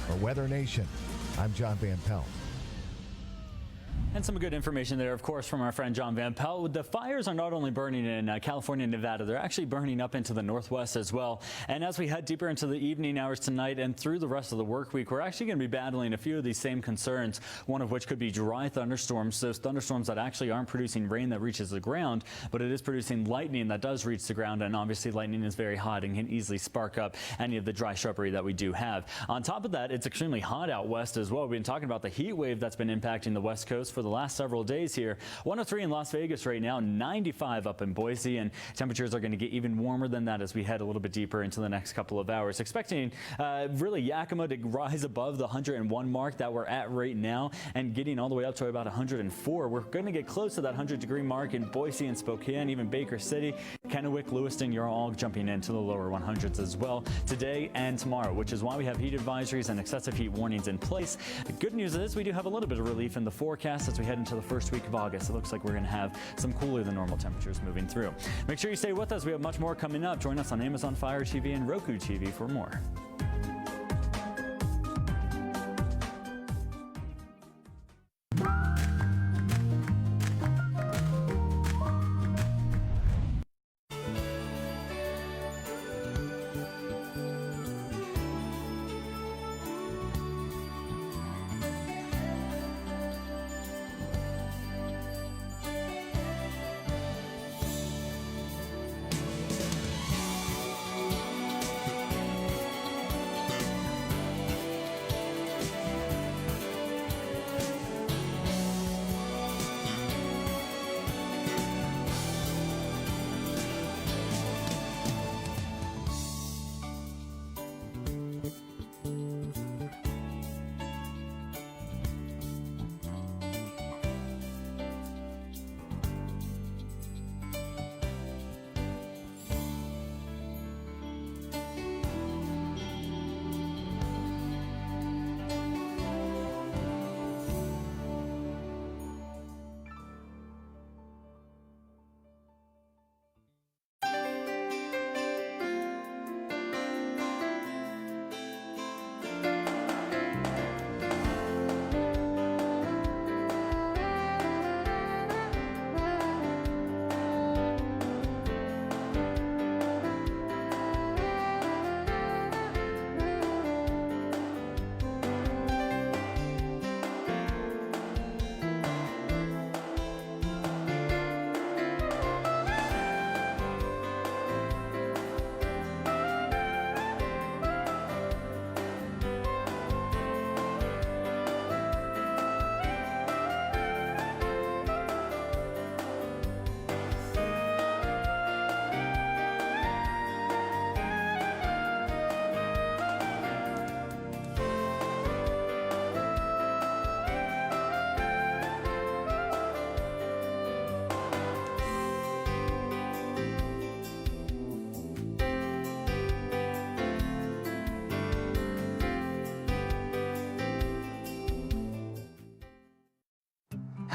For Weather Nation, I'm John Van Pelt. And some good information there, of course, from our friend John Van Pelt. The fires are not only burning in California and Nevada, they're actually burning up into the Northwest as well. And as we head deeper into the evening hours tonight and through the rest of the work week, we're actually going to be battling a few of these same concerns, one of which could be dry thunderstorms. Those thunderstorms that actually aren't producing rain that reaches the ground, but it is producing lightning that does reach the ground. And obviously lightning is very hot and can easily spark up any of the dry shrubbery that we do have. On top of that, it's extremely hot out west as well. We've been talking about the heat wave that's been impacting the West Coast for the last several days here. 103 in Las Vegas right now, 95 up in Boise, and temperatures are going to get even warmer than that as we head a little bit deeper into the next couple of hours. Expecting really Yakima to rise above the 101 mark that we're at right now and getting all the way up to about 104. We're going to get close to that 100-degree mark in Boise and Spokane, even Baker City, Kennewick, Lewiston. You're all jumping into the lower 100s as well today and tomorrow, which is why we have heat advisories and excessive heat warnings in place. The good news is we do have a little bit of relief in the forecast as we head into the first week of August. It looks like we're going to have some cooler than normal temperatures moving through. Make sure you stay with us. We have much more coming up. Join us on Amazon Fire TV and Roku TV for more.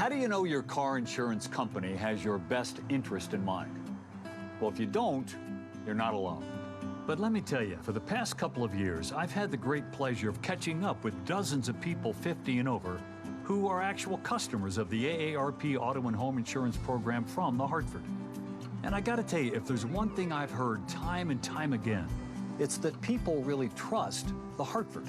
How do you know your car insurance company has your best interest in mind? Well, if you don't, you're not alone. But let me tell you, for the past couple of years, I've had the great pleasure of catching up with dozens of people 50 and over who are actual customers of the AARP Auto and Home Insurance Program from the Hartford. And I gotta tell you, if there's one thing I've heard time and time again, it's that people really trust the Hartford.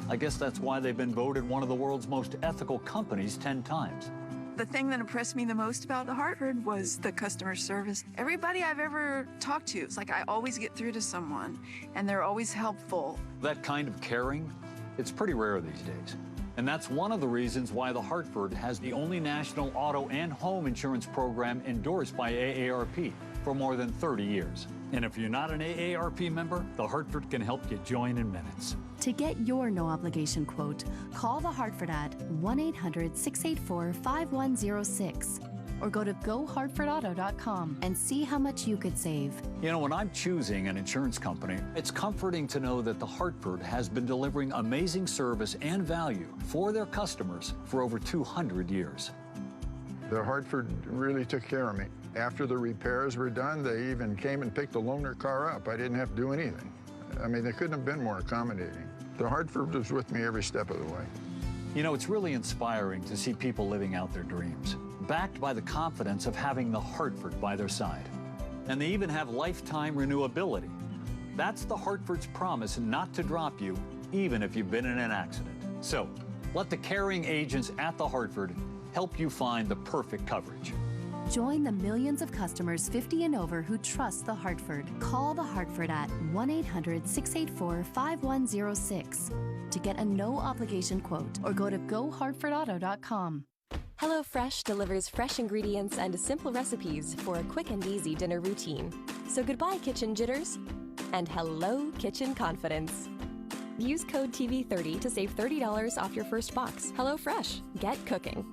I guess that's why they've been voted one of the world's most ethical companies 10 times. The thing that impressed me the most about the Hartford was the customer service. Everybody I've ever talked to, it's like I always get through to someone, and they're always helpful. That kind of caring, it's pretty rare these days. And that's one of the reasons why the Hartford has the only national auto and home insurance program endorsed by AARP for more than 30 years. And if you're not an AARP member, the Hartford can help you join in minutes. To get your no-obligation quote, call the Hartford at 1-800-684-5106 or go to gohartfordauto.com and see how much you could save. You know, when I'm choosing an insurance company, it's comforting to know that the Hartford has been delivering amazing service and value for their customers for over 200 years. The Hartford really took care of me. After the repairs were done, they even came and picked the loaner car up. I didn't have to do anything. I mean, they couldn't have been more accommodating. The Hartford was with me every step of the way. You know, it's really inspiring to see people living out their dreams, backed by the confidence of having the Hartford by their side. And they even have lifetime renewability. That's the Hartford's promise not to drop you, even if you've been in an accident. So, let the caring agents at the Hartford help you find the perfect coverage. Join the millions of customers 50 and over who trust the Hartford. Call the Hartford at 1-800-684-5106 to get a no-obligation quote or go to gohartfordauto.com. HelloFresh delivers fresh ingredients and simple recipes for a quick and easy dinner routine. So goodbye, kitchen jitters, and hello, kitchen confidence. Use code TV30 to save $30 off your first box. HelloFresh, get cooking.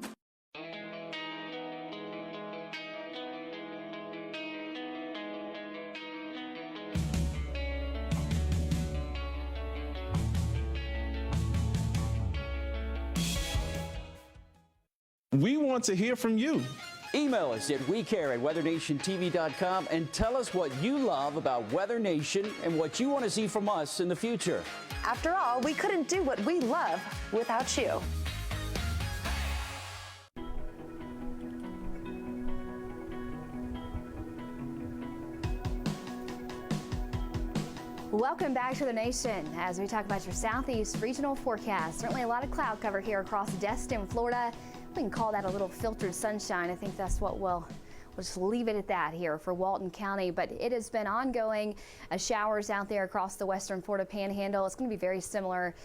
We want to hear from you. Email us at WeCare@WeatherNationTV.com and tell us what you love about Weather Nation and what you want to see from us in the future. After all, we couldn't do what we love without you. Welcome back to the nation as we talk about your southeast regional forecast. Certainly a lot of cloud cover here across Destin, Florida. We can call that a little filtered sunshine. I think that's what we'll just leave it at that here for Walton County. But it has been ongoing showers out there across the western Florida panhandle. It's going to be very similar.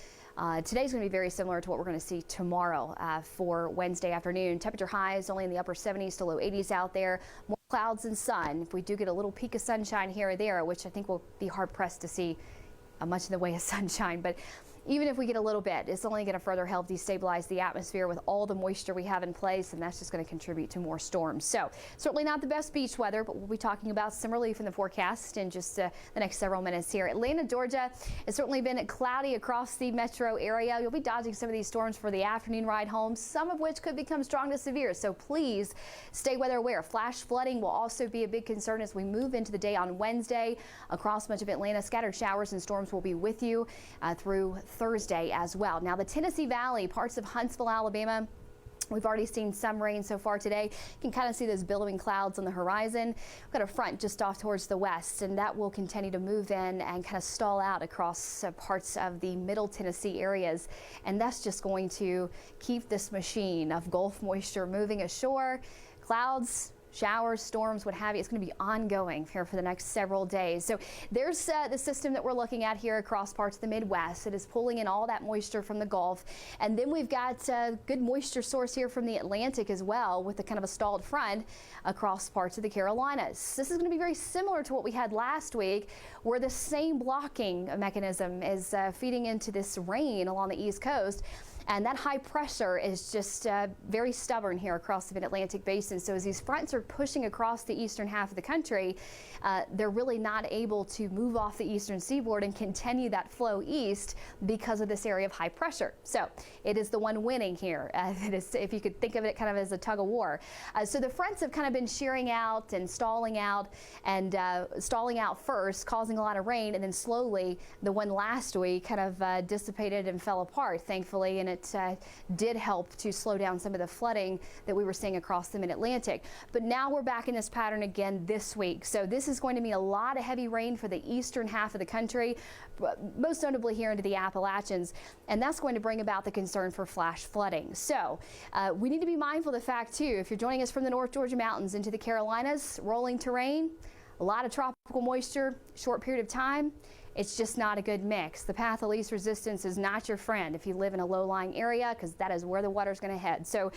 Today's going to be very similar to what we're going to see tomorrow for Wednesday afternoon. Temperature highs only in the upper 70s to low 80s out there. More clouds and sun. If we do get a little peak of sunshine here or there, which I think we'll be hard pressed to see much in the way of sunshine, but even if we get a little bit, it's only going to further help destabilize the atmosphere with all the moisture we have in place, and that's just going to contribute to more storms. So certainly not the best beach weather, but we'll be talking about some relief in the forecast in just the next several minutes here. Atlanta, Georgia, it's certainly been cloudy across the metro area. You'll be dodging some of these storms for the afternoon ride home, some of which could become strong to severe. So please stay weather aware. Flash flooding will also be a big concern as we move into the day on Wednesday. Across much of Atlanta, scattered showers and storms will be with you through Thursday as well. Now the Tennessee Valley, parts of Huntsville, Alabama, we've already seen some rain so far today. You can kind of see those billowing clouds on the horizon. We've got a front just off towards the west, and that will continue to move in and kind of stall out across parts of the middle Tennessee areas. And that's just going to keep this machine of Gulf moisture moving ashore. Clouds, showers, storms, what have you. It's going to be ongoing here for the next several days. So there's the system that we're looking at here across parts of the Midwest. It is pulling in all that moisture from the Gulf. And then we've got a good moisture source here from the Atlantic as well, with a kind of a stalled front across parts of the Carolinas. This is going to be very similar to what we had last week, where the same blocking mechanism is feeding into this rain along the East Coast. And that high pressure is just very stubborn here across the mid-Atlantic basin. So as these fronts are pushing across the eastern half of the country, they're really not able to move off the eastern seaboard and continue that flow east because of this area of high pressure. So it is the one winning here. It is, if you could think of it kind of as a tug of war. So the fronts have kind of been shearing out and stalling out first, causing a lot of rain, and then slowly the one last week kind of dissipated and fell apart, thankfully, and it did help to slow down some of the flooding that we were seeing across the mid-Atlantic. But now we're back in this pattern again this week. So this is going to mean a lot of heavy rain for the eastern half of the country, most notably here into the Appalachians, and that's going to bring about the concern for flash flooding. So we need to be mindful of the fact too, if you're joining us from the North Georgia mountains into the Carolinas, rolling terrain, a lot of tropical moisture, short period of time, it's just not a good mix. The path of least resistance is not your friend if you live in a low-lying area, because that is where the water's going to head. So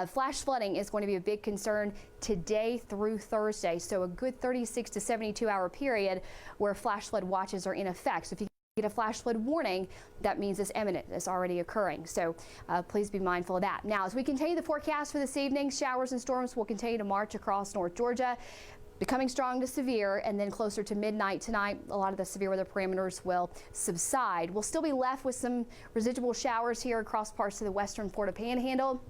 flash flooding is going to be a big concern today through Thursday. So a good 36 to 72 hour period where flash flood watches are in effect. So if you get a flash flood warning, that means it's imminent. It's already occurring. So please be mindful of that. Now, as we continue the forecast for this evening, showers and storms will continue to march across North Georgia, becoming strong to severe, and then closer to midnight tonight, a lot of the severe weather parameters will subside. We'll still be left with some residual showers here across parts of the western Florida Panhandle,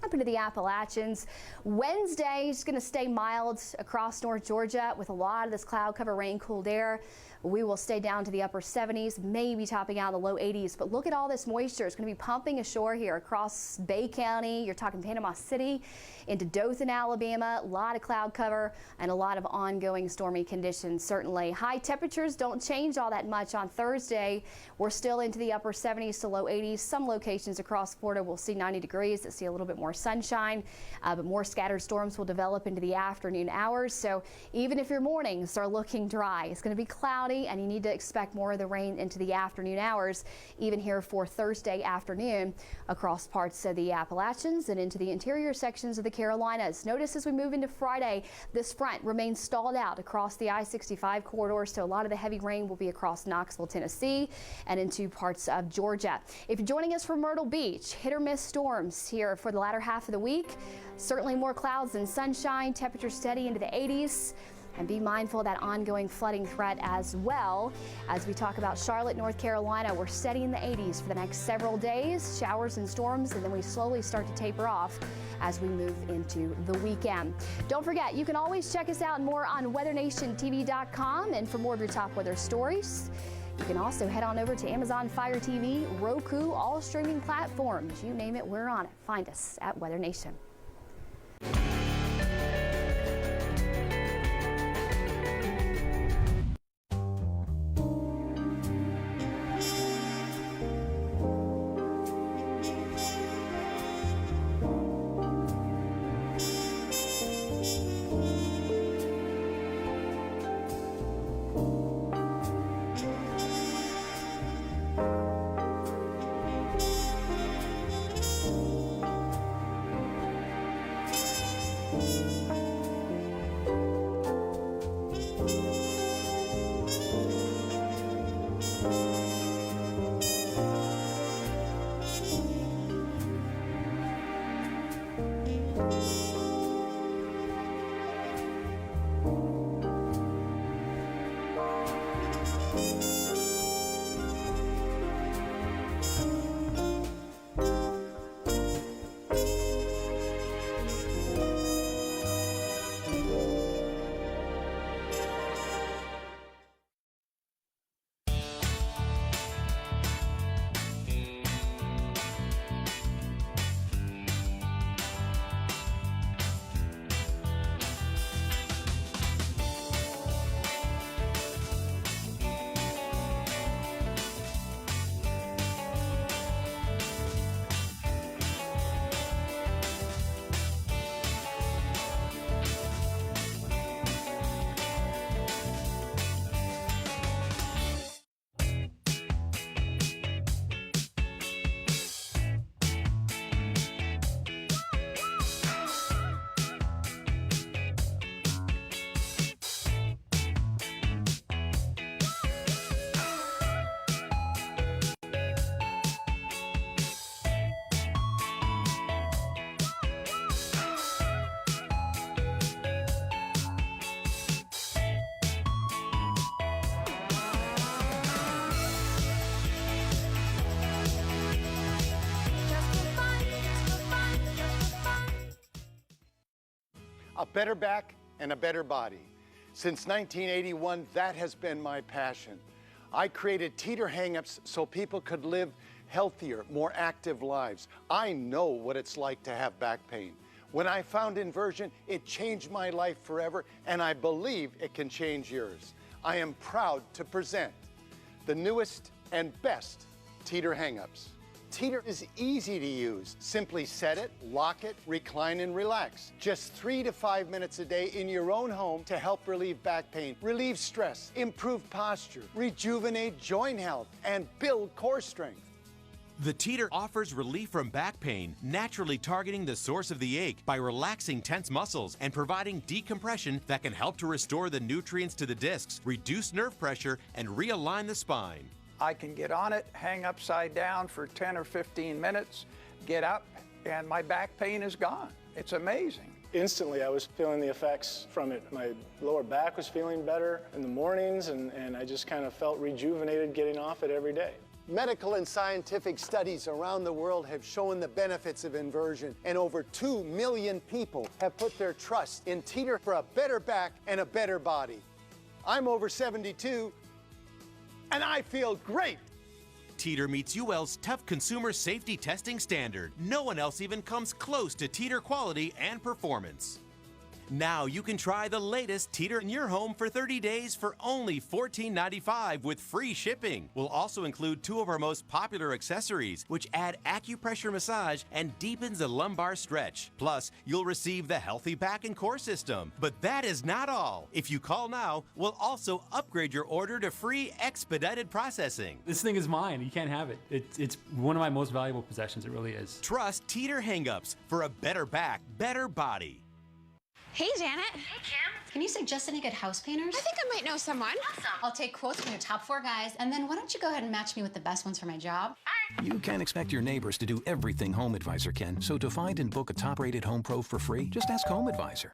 up into the Appalachians. Wednesday is going to stay mild across North Georgia with a lot of this cloud cover, rain, cooled air. We will stay down to the upper 70s, maybe topping out in the low 80s. But look at all this moisture. It's going to be pumping ashore here across Bay County. You're talking Panama City into Dothan, Alabama. A lot of cloud cover and a lot of ongoing stormy conditions, certainly. High temperatures don't change all that much on Thursday. We're still into the upper 70s to low 80s. Some locations across Florida will see 90 degrees that see a little bit more sunshine, but more scattered storms will develop into the afternoon hours. So even if your mornings are looking dry, it's going to be cloudy, and you need to expect more of the rain into the afternoon hours, even here for Thursday afternoon across parts of the Appalachians and into the interior sections of the Carolinas. Notice as we move into Friday, this front remains stalled out across the I-65 corridor, so a lot of the heavy rain will be across Knoxville, Tennessee, and into parts of Georgia. If you're joining us from Myrtle Beach, hit or miss storms here for the latter half of the week. Certainly more clouds than sunshine, temperature steady into the 80s. And be mindful of that ongoing flooding threat as well. As we talk about Charlotte, North Carolina, we're steady in the 80s for the next several days, showers and storms, and then we slowly start to taper off as we move into the weekend. Don't forget, you can always check us out more on WeatherNationTV.com, and for more of your top weather stories, you can also head on over to Amazon Fire TV, Roku, all streaming platforms. You name it, we're on it. Find us at Weather Nation. a better back and a better body. Since 1981, that has been my passion. I created teeter hang-ups so people could live healthier, more active lives. I know what it's like to have back pain. When I found inversion, it changed my life forever, and I believe it can change yours. I am proud to present the newest and best teeter hang-ups. Teeter is easy to use. Simply set it, lock it, recline, and relax. Just 3 to 5 minutes a day in your own home to help relieve back pain, relieve stress, improve posture, rejuvenate joint health, and build core strength. The teeter offers relief from back pain, naturally targeting the source of the ache by relaxing tense muscles and providing decompression that can help to restore the nutrients to the discs, reduce nerve pressure, and realign the spine. I can get on it, hang upside down for 10 or 15 minutes, get up, and my back pain is gone. It's amazing. Instantly, I was feeling the effects from it. My lower back was feeling better in the mornings, and I just kind of felt rejuvenated getting off it every day. Medical and scientific studies around the world have shown the benefits of inversion, and over 2 million people have put their trust in teeter for a better back and a better body. I'm over 72, and I feel great. Teeter meets UL's tough consumer safety testing standard. No one else even comes close to teeter quality and performance. Now you can try the latest teeter in your home for 30 days for only $14.95 with free shipping. We'll also include 2 of our most popular accessories, which add acupressure massage and deepens the lumbar stretch. Plus, you'll receive the healthy back and core system. But that is not all. If you call now, we'll also upgrade your order to free expedited processing. This thing is mine. You can't have it. It's one of my most valuable possessions. It really is. Trust Teeter Hang-Ups for a better back, better body. Hey, Janet. Hey, Kim. Can you suggest any good house painters? I think I might know someone. Awesome. I'll take quotes from your top 4 guys, and then why don't you go ahead and match me with the best ones for my job? You can't expect your neighbors to do everything Home Advisor can, so to find and book a top-rated home pro for free, just ask Home Advisor.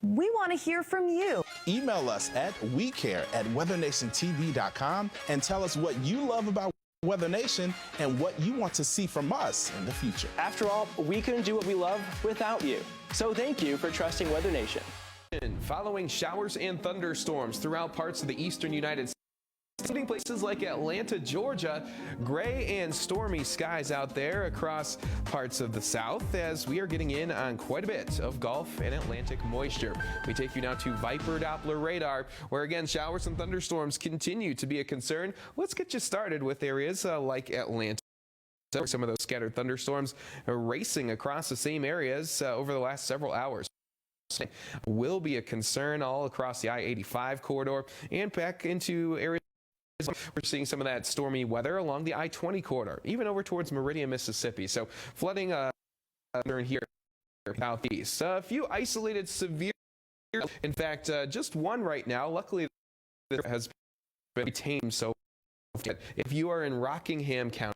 We want to hear from you. Email us at WeCare@WeatherNationTV.com and tell us what you love about Weather Nation and what you want to see from us in the future. After all, we couldn't do what we love without you. So thank you for trusting Weather Nation. Following showers and thunderstorms throughout parts of the eastern United States, including places like Atlanta, Georgia, gray and stormy skies out there across parts of the south as we are getting in on quite a bit of Gulf and Atlantic moisture. We take you now to Viper Doppler radar, where again showers and thunderstorms continue to be a concern. Let's get you started with areas like Atlanta. Some of those scattered thunderstorms are racing across the same areas over the last several hours. Will be a concern all across the I-85 corridor and back into areas. We're seeing some of that stormy weather along the I-20 corridor, even over towards Meridian, Mississippi. So flooding here southeast. A few isolated severe, in fact, just one right now. Luckily, this has been tamed. So if you are in Rockingham County,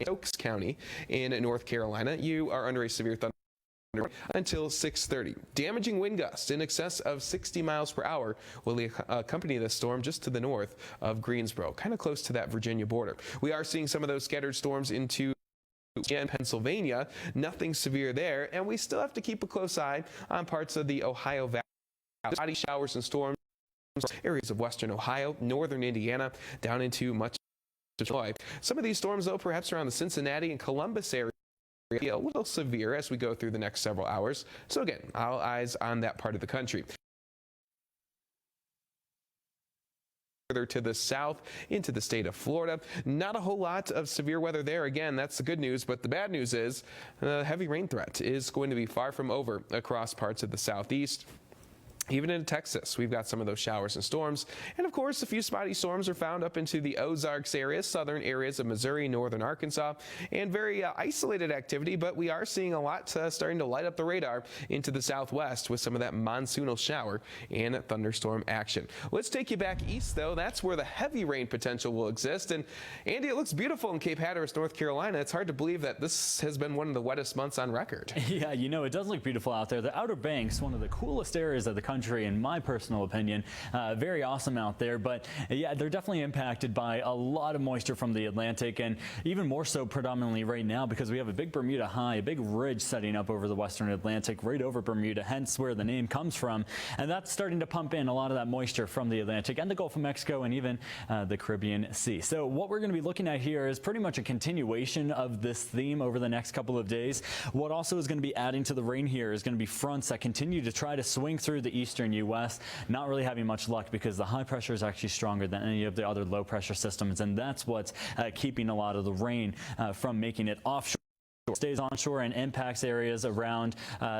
Oaks County in North Carolina, you are under a severe thunder until 6:30. Damaging wind gusts in excess of 60 miles per hour will accompany the storm just to the north of Greensboro, kind of close to that Virginia border. We are seeing some of those scattered storms into Pennsylvania. Nothing severe there, and we still have to keep a close eye on parts of the Ohio Valley. Spotty showers and storms, areas of western Ohio, northern Indiana, down into much of Illinois. Some of these storms, though, perhaps around the Cincinnati and Columbus area, a little severe as we go through the next several hours. So again, all eyes on that part of the country. Further to the south into the state of Florida, not a whole lot of severe weather there. Again, that's the good news, but the bad news is the heavy rain threat is going to be far from over across parts of the southeast. Even in Texas, we've got some of those showers and storms. And of course, a few spotty storms are found up into the Ozarks area, southern areas of Missouri, northern Arkansas, and very isolated activity, but we are seeing a lot starting to light up the radar into the southwest with some of that monsoonal shower and thunderstorm action. Let's take you back east, though. That's where the heavy rain potential will exist. And Andy, it looks beautiful in Cape Hatteras, North Carolina. It's hard to believe that this has been one of the wettest months on record. Yeah, you know, it does look beautiful out there. The Outer Banks, one of the coolest areas of the country, in my personal opinion. Very awesome out there, but yeah, they're definitely impacted by a lot of moisture from the Atlantic, and even more so predominantly right now because we have a big Bermuda high, a big ridge setting up over the western Atlantic, right over Bermuda, hence where the name comes from, and that's starting to pump in a lot of that moisture from the Atlantic and the Gulf of Mexico and even the Caribbean Sea. So what we're going to be looking at here is pretty much a continuation of this theme over the next couple of days. What also is going to be adding to the rain here is going to be fronts that continue to try to swing through the eastern U.S. Not really having much luck because the high pressure is actually stronger than any of the other low pressure systems, and that's what's keeping a lot of the rain from making it offshore. Stays onshore and impacts areas around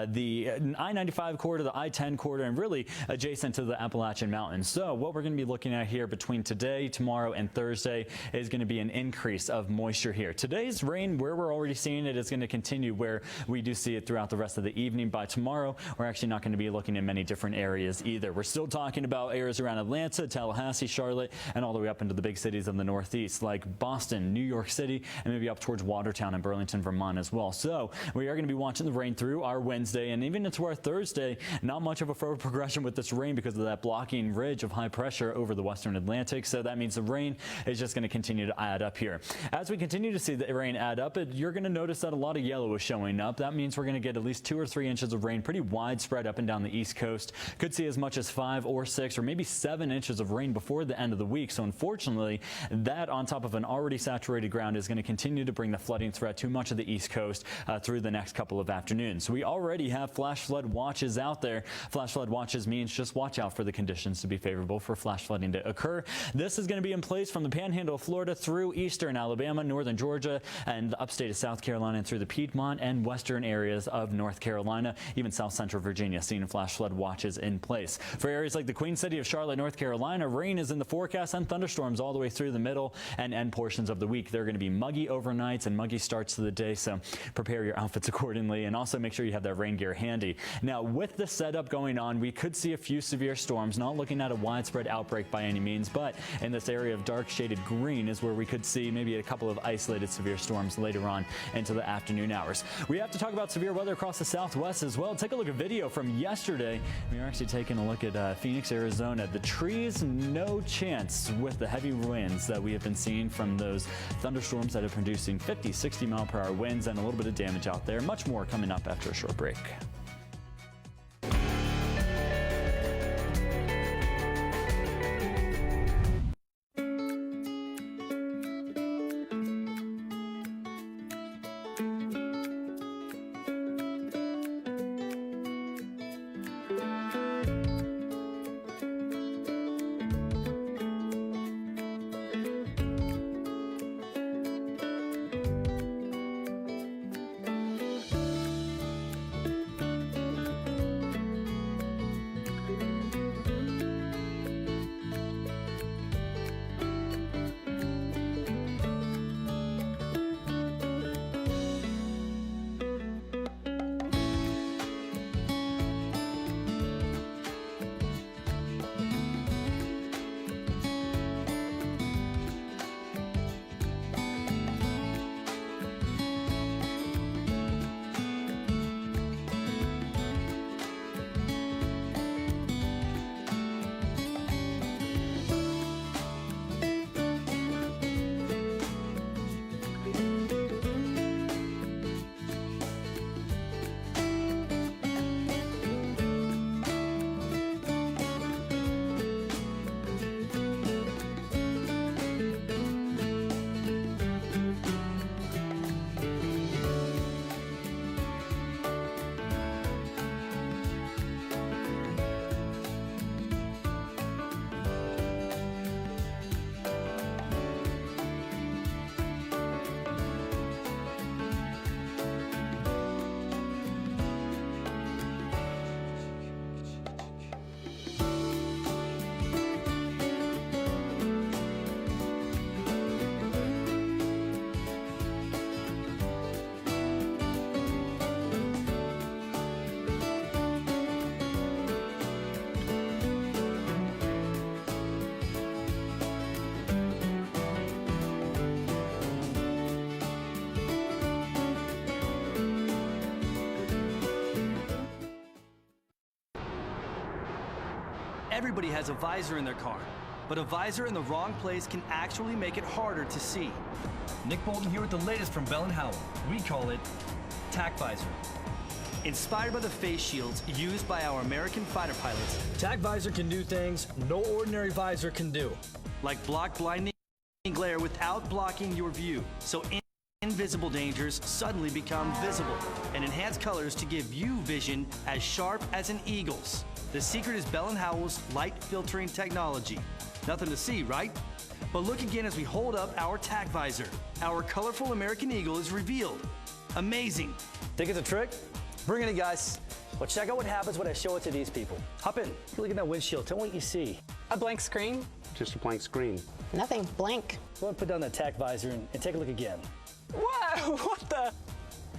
the I-95 corridor, the I-10 corridor, and really adjacent to the Appalachian Mountains. So what we're going to be looking at here between today, tomorrow, and Thursday is going to be an increase of moisture here. Today's rain, where we're already seeing it, is going to continue where we do see it throughout the rest of the evening. By tomorrow, we're actually not going to be looking in many different areas either. We're still talking about areas around Atlanta, Tallahassee, Charlotte, and all the way up into the big cities of the Northeast like Boston, New York City, and maybe up towards Watertown and Burlington, Vermont as well. So we are going to be watching the rain through our Wednesday and even into our Thursday. Not much of a forward progression with this rain because of that blocking ridge of high pressure over the western Atlantic. So that means the rain is just going to continue to add up here. As we continue to see the rain add up, you're going to notice that a lot of yellow is showing up. That means we're going to get at least 2 or 3 inches of rain pretty widespread up and down the East Coast. Could see as much as 5 or 6 or maybe 7 inches of rain before the end of the week. So unfortunately, that on top of an already saturated ground is going to continue to bring the flooding threat to much of the East Coast through the next couple of afternoons. We already have flash flood watches out there. Flash flood watches means just watch out for the conditions to be favorable for flash flooding to occur. This is going to be in place from the panhandle of Florida through eastern Alabama, northern Georgia, and the upstate of South Carolina, and through the Piedmont and western areas of North Carolina, even south central Virginia, seeing flash flood watches in place. For areas like the Queen City of Charlotte, North Carolina, rain is in the forecast and thunderstorms all the way through the middle and end portions of the week. They're going to be muggy overnights and muggy starts to the day, so prepare your outfits accordingly, and also make sure you have that rain gear handy. Now, with the setup going on, we could see a few severe storms, not looking at a widespread outbreak by any means, but in this area of dark shaded green is where we could see maybe a couple of isolated severe storms later on into the afternoon hours. We have to talk about severe weather across the southwest as well. Take a look at video from yesterday. We are actually taking a look at Phoenix, Arizona. The trees, no chance with the heavy winds that we have been seeing from those thunderstorms that are producing 50, 60 mile per hour winds and a little bit of damage out there. Much more coming up after a short break. Everybody has a visor in their car, but a visor in the wrong place can actually make it harder to see. Nick Bolton here with the latest from Bell & Howell. We call it TAC Visor. Inspired by the face shields used by our American fighter pilots, TAC Visor can do things no ordinary visor can do. Like block blinding glare without blocking your view, so invisible dangers suddenly become visible, and enhance colors to give you vision as sharp as an eagle's. The secret is Bell & Howell's light filtering technology. Nothing to see, right? But look again as we hold up our TAC Visor. Our colorful American eagle is revealed. Amazing. Think it's a trick? Bring it in, guys. Well, check out what happens when I show it to these people. Hop in. Look at that windshield. Tell me what you see. A blank screen? Just a blank screen. Nothing. Blank. Go ahead and put down that TAC Visor and take a look again. Whoa! What the?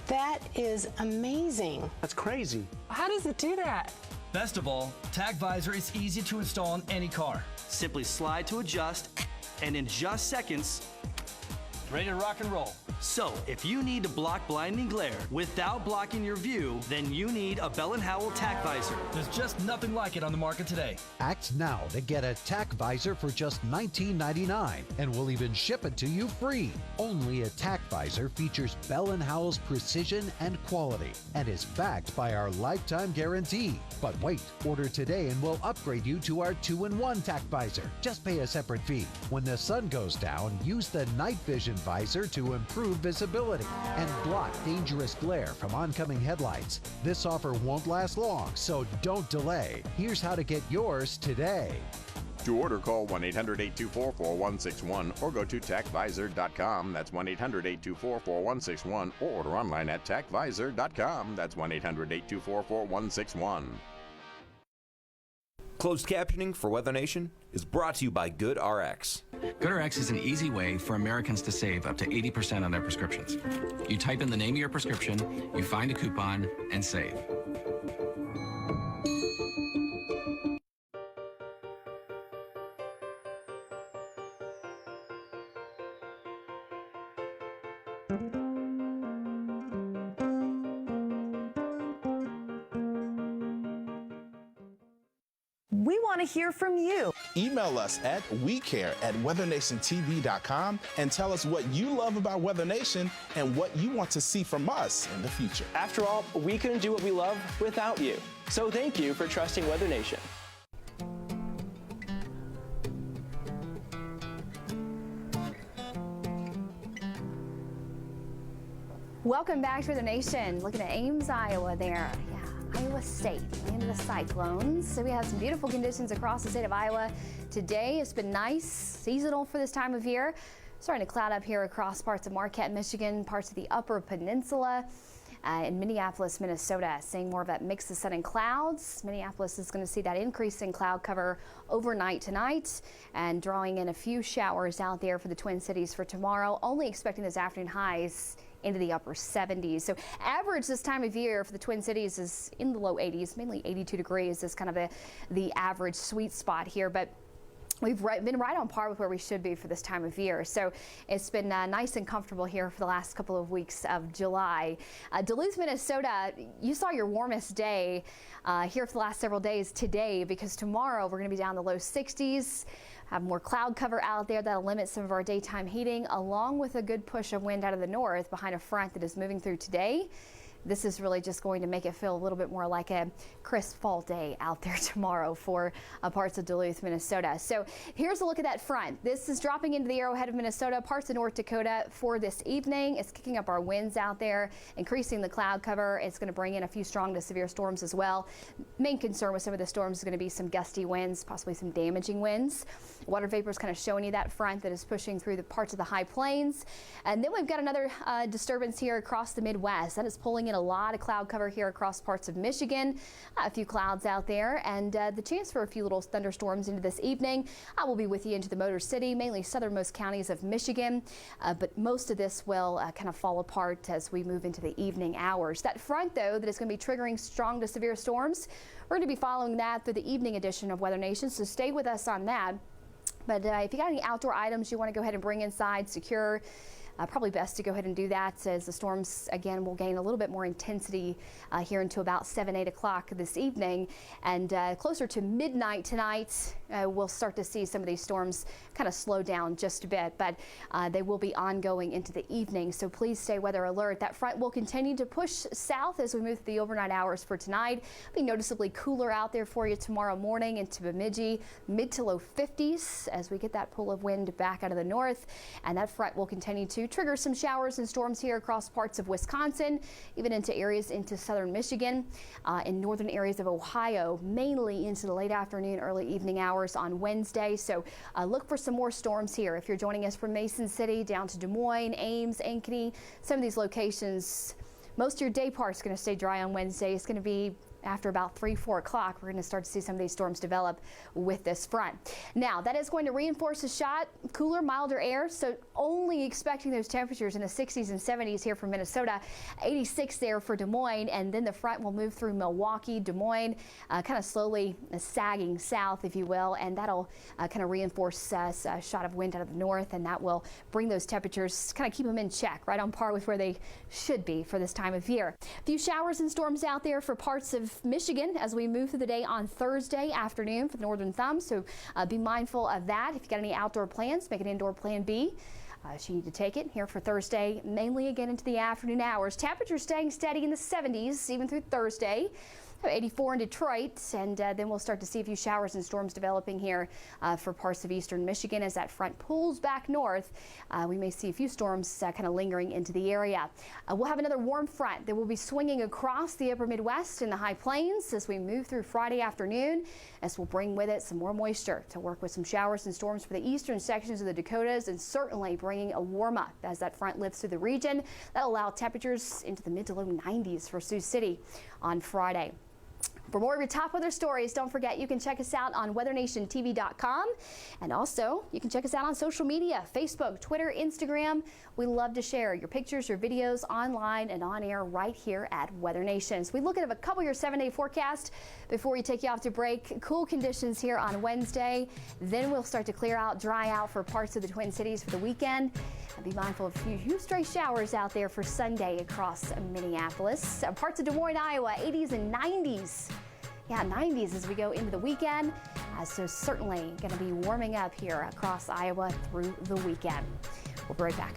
That is amazing. That's crazy. How does it do that? Best of all, TAC Visor is easy to install on any car. Simply slide to adjust, and in just seconds, ready to rock and roll. So, if you need to block blinding glare without blocking your view, then you need a Bell & Howell TAC Visor. There's just nothing like it on the market today. Act now to get a TAC Visor for just $19.99, and we'll even ship it to you free. Only a TAC Visor features Bell & Howell's precision and quality, and is backed by our lifetime guarantee. But wait, order today and we'll upgrade you to our 2-in-1 TAC Visor. Just pay a separate fee. When the sun goes down, use the night vision visor to improve visibility and block dangerous glare from oncoming headlights. This offer won't last long, so don't delay. Here's how to get yours today. To order, call 1-800-824-4161 or go to tacvisor.com. That's 1-800-824-4161, or order online at tacvisor.com. That's 1-800-824-4161. Closed captioning for Weather Nation is brought to you by GoodRx. GoodRx is an easy way for Americans to save up to 80% on their prescriptions. You type in the name of your prescription, you find a coupon, and save. We want to hear from you. Email us at WeCare@WeatherNationTV.com and tell us what you love about Weather Nation and what you want to see from us in the future. After all, we couldn't do what we love without you. So thank you for trusting Weather Nation. Welcome back to Weather Nation. Looking at Ames, Iowa there. Iowa State, land of the cyclones. So we have some beautiful conditions across the state of Iowa today. It's been nice, seasonal for this time of year. Starting to cloud up here across parts of Marquette, Michigan, parts of the Upper Peninsula. In Minneapolis, Minnesota, seeing more of that mix of sun and clouds. Minneapolis is going to see that increase in cloud cover overnight tonight and drawing in a few showers out there for the Twin Cities for tomorrow. Only expecting those afternoon highs into the upper 70s. So average this time of year for the Twin Cities is in the low 80s, mainly 82 degrees is kind of the average sweet spot here. But we've been right on par with where we should be for this time of year. So it's been nice and comfortable here for the last couple of weeks of July. Duluth, Minnesota, you saw your warmest day here for the last several days today, because tomorrow we're going to be down in the low 60s. Have more cloud cover out there that'll limit some of our daytime heating, along with a good push of wind out of the north behind a front that is moving through today. This is really just going to make it feel a little bit more like a crisp fall day out there tomorrow for parts of Duluth, Minnesota. So here's a look at that front. This is dropping into the arrowhead of Minnesota, parts of North Dakota for this evening. It's kicking up our winds out there, increasing the cloud cover. It's going to bring in a few strong to severe storms as well. Main concern with some of the storms is going to be some gusty winds, possibly some damaging winds. Water vapor is kind of showing you that front that is pushing through the parts of the high plains. And then we've got another disturbance here across the Midwest. That is pulling in a lot of cloud cover here across parts of Michigan. A few clouds out there, and the chance for a few little thunderstorms into this evening. I will be with you into the Motor City, mainly southernmost counties of Michigan, but most of this will kind of fall apart as we move into the evening hours. That front, though, that is going to be triggering strong to severe storms, we're going to be following that through the evening edition of Weather Nation, so stay with us on that. But if you got any outdoor items you want to go ahead and bring inside, secure, Probably best to go ahead and do that, as the storms again will gain a little bit more intensity here until about 7-8 o'clock this evening, and closer to midnight tonight we'll start to see some of these storms kind of slow down just a bit, but they will be ongoing into the evening, so please stay weather alert. That front will continue to push south as we move through the overnight hours for tonight. Be noticeably cooler out there for you tomorrow morning into Bemidji, mid to low 50s as we get that pull of wind back out of the north, and that front will continue to trigger some showers and storms here across parts of Wisconsin, even into areas into southern Michigan, in northern areas of Ohio, mainly into the late afternoon, early evening hours on Wednesday. So look for some more storms here. If you're joining us from Mason City down to Des Moines, Ames, Ankeny, some of these locations, most of your day part's going to stay dry on Wednesday. It's going to be after about 3-4 o'clock. We're going to start to see some of these storms develop with this front. Now, that is going to reinforce a shot cooler, milder air, so only expecting those temperatures in the 60s and 70s here for Minnesota, 86 there for Des Moines, and then the front will move through Milwaukee, Des Moines, kind of slowly sagging south, if you will, and that'll kind of reinforce a shot of wind out of the north, and that will bring those temperatures, kind of keep them in check, right on par with where they should be for this time of year. A few showers and storms out there for parts of Michigan as we move through the day on Thursday afternoon for the northern thumb, so be mindful of that. If you got any outdoor plans, make an indoor plan B. You need to take it here for Thursday, mainly again into the afternoon hours. Temperatures staying steady in the 70s even through Thursday. 84 in Detroit, and then we'll start to see a few showers and storms developing here for parts of eastern Michigan as that front pulls back north. We may see a few storms kind of lingering into the area. We'll have another warm front that will be swinging across the upper Midwest and the high plains as we move through Friday afternoon. This will bring with it some more moisture to work with some showers and storms for the eastern sections of the Dakotas, and certainly bringing a warm up as that front lifts through the region. That'll allow temperatures into the mid to low 90s for Sioux City on Friday. For more of your top weather stories, don't forget you can check us out on WeatherNationTV.com, and also you can check us out on social media, Facebook, Twitter, Instagram. We love to share your pictures, your videos online and on air right here at Weather Nation. So we look at a couple of your 7-day forecast before we take you off to break. Cool conditions here on Wednesday. Then we'll start to clear out, dry out for parts of the Twin Cities for the weekend. And be mindful of a few stray showers out there for Sunday across Minneapolis. Parts of Des Moines, Iowa, 80s and 90s. Yeah, 90s as we go into the weekend. So certainly going to be warming up here across Iowa through the weekend. We'll be right back.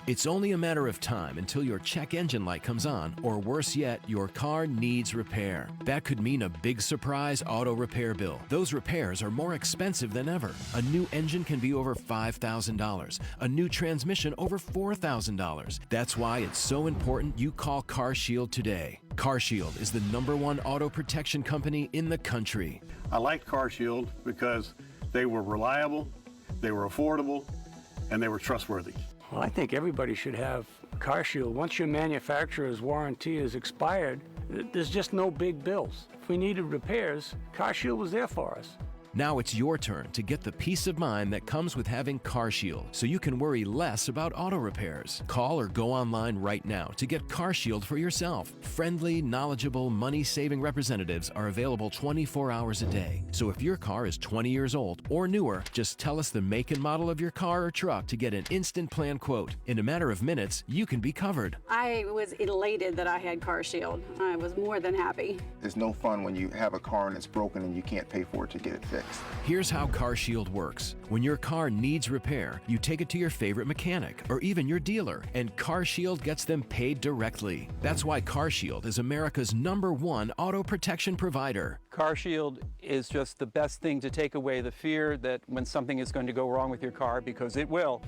It's only a matter of time until your check engine light comes on, or worse yet, your car needs repair. That could mean a big surprise auto repair bill. Those repairs are more expensive than ever. A new engine can be over $5,000. A new transmission over $4,000. That's why it's so important you call CarShield today. CarShield is the #1 auto protection company in the country. I liked CarShield because they were reliable, they were affordable, and they were trustworthy. Well, I think everybody should have CarShield. Once your manufacturer's warranty is expired, there's just no big bills. If we needed repairs, CarShield was there for us. Now it's your turn to get the peace of mind that comes with having CarShield, so you can worry less about auto repairs. Call or go online right now to get CarShield for yourself. Friendly, knowledgeable, money-saving representatives are available 24 hours a day. So if your car is 20 years old or newer, just tell us the make and model of your car or truck to get an instant plan quote. In a matter of minutes, you can be covered. I was elated that I had CarShield. I was more than happy. It's no fun when you have a car and it's broken and you can't pay for it to get it fixed. Here's how CarShield works. When your car needs repair, you take it to your favorite mechanic or even your dealer, and CarShield gets them paid directly. That's why CarShield is America's #1 auto protection provider. CarShield is just the best thing to take away the fear that when something is going to go wrong with your car, because it will,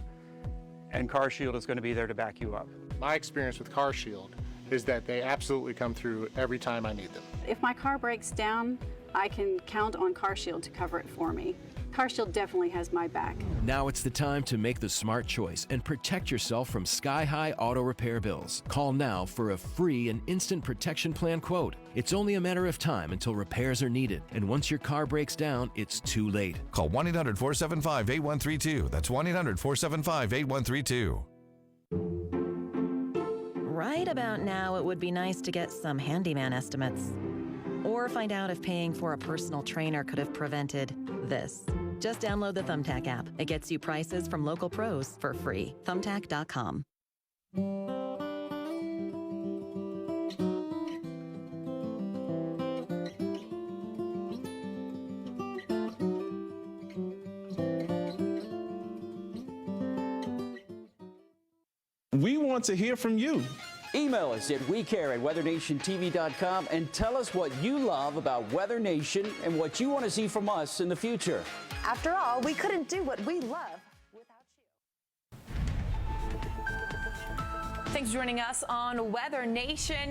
and CarShield is going to be there to back you up. My experience with CarShield is that they absolutely come through every time I need them. If my car breaks down, I can count on CarShield to cover it for me. CarShield definitely has my back. Now it's the time to make the smart choice and protect yourself from sky-high auto repair bills. Call now for a free and instant protection plan quote. It's only a matter of time until repairs are needed, and once your car breaks down, it's too late. Call 1-800-475-8132. That's 1-800-475-8132. Right about now, it would be nice to get some handyman estimates. Or find out if paying for a personal trainer could have prevented this. Just download the Thumbtack app. It gets you prices from local pros for free. Thumbtack.com. We want to hear from you. Email us at WeCare@WeatherNationTV.com and tell us what you love about Weather Nation and what you want to see from us in the future. After all, we couldn't do what we love without you. Thanks for joining us on Weather Nation.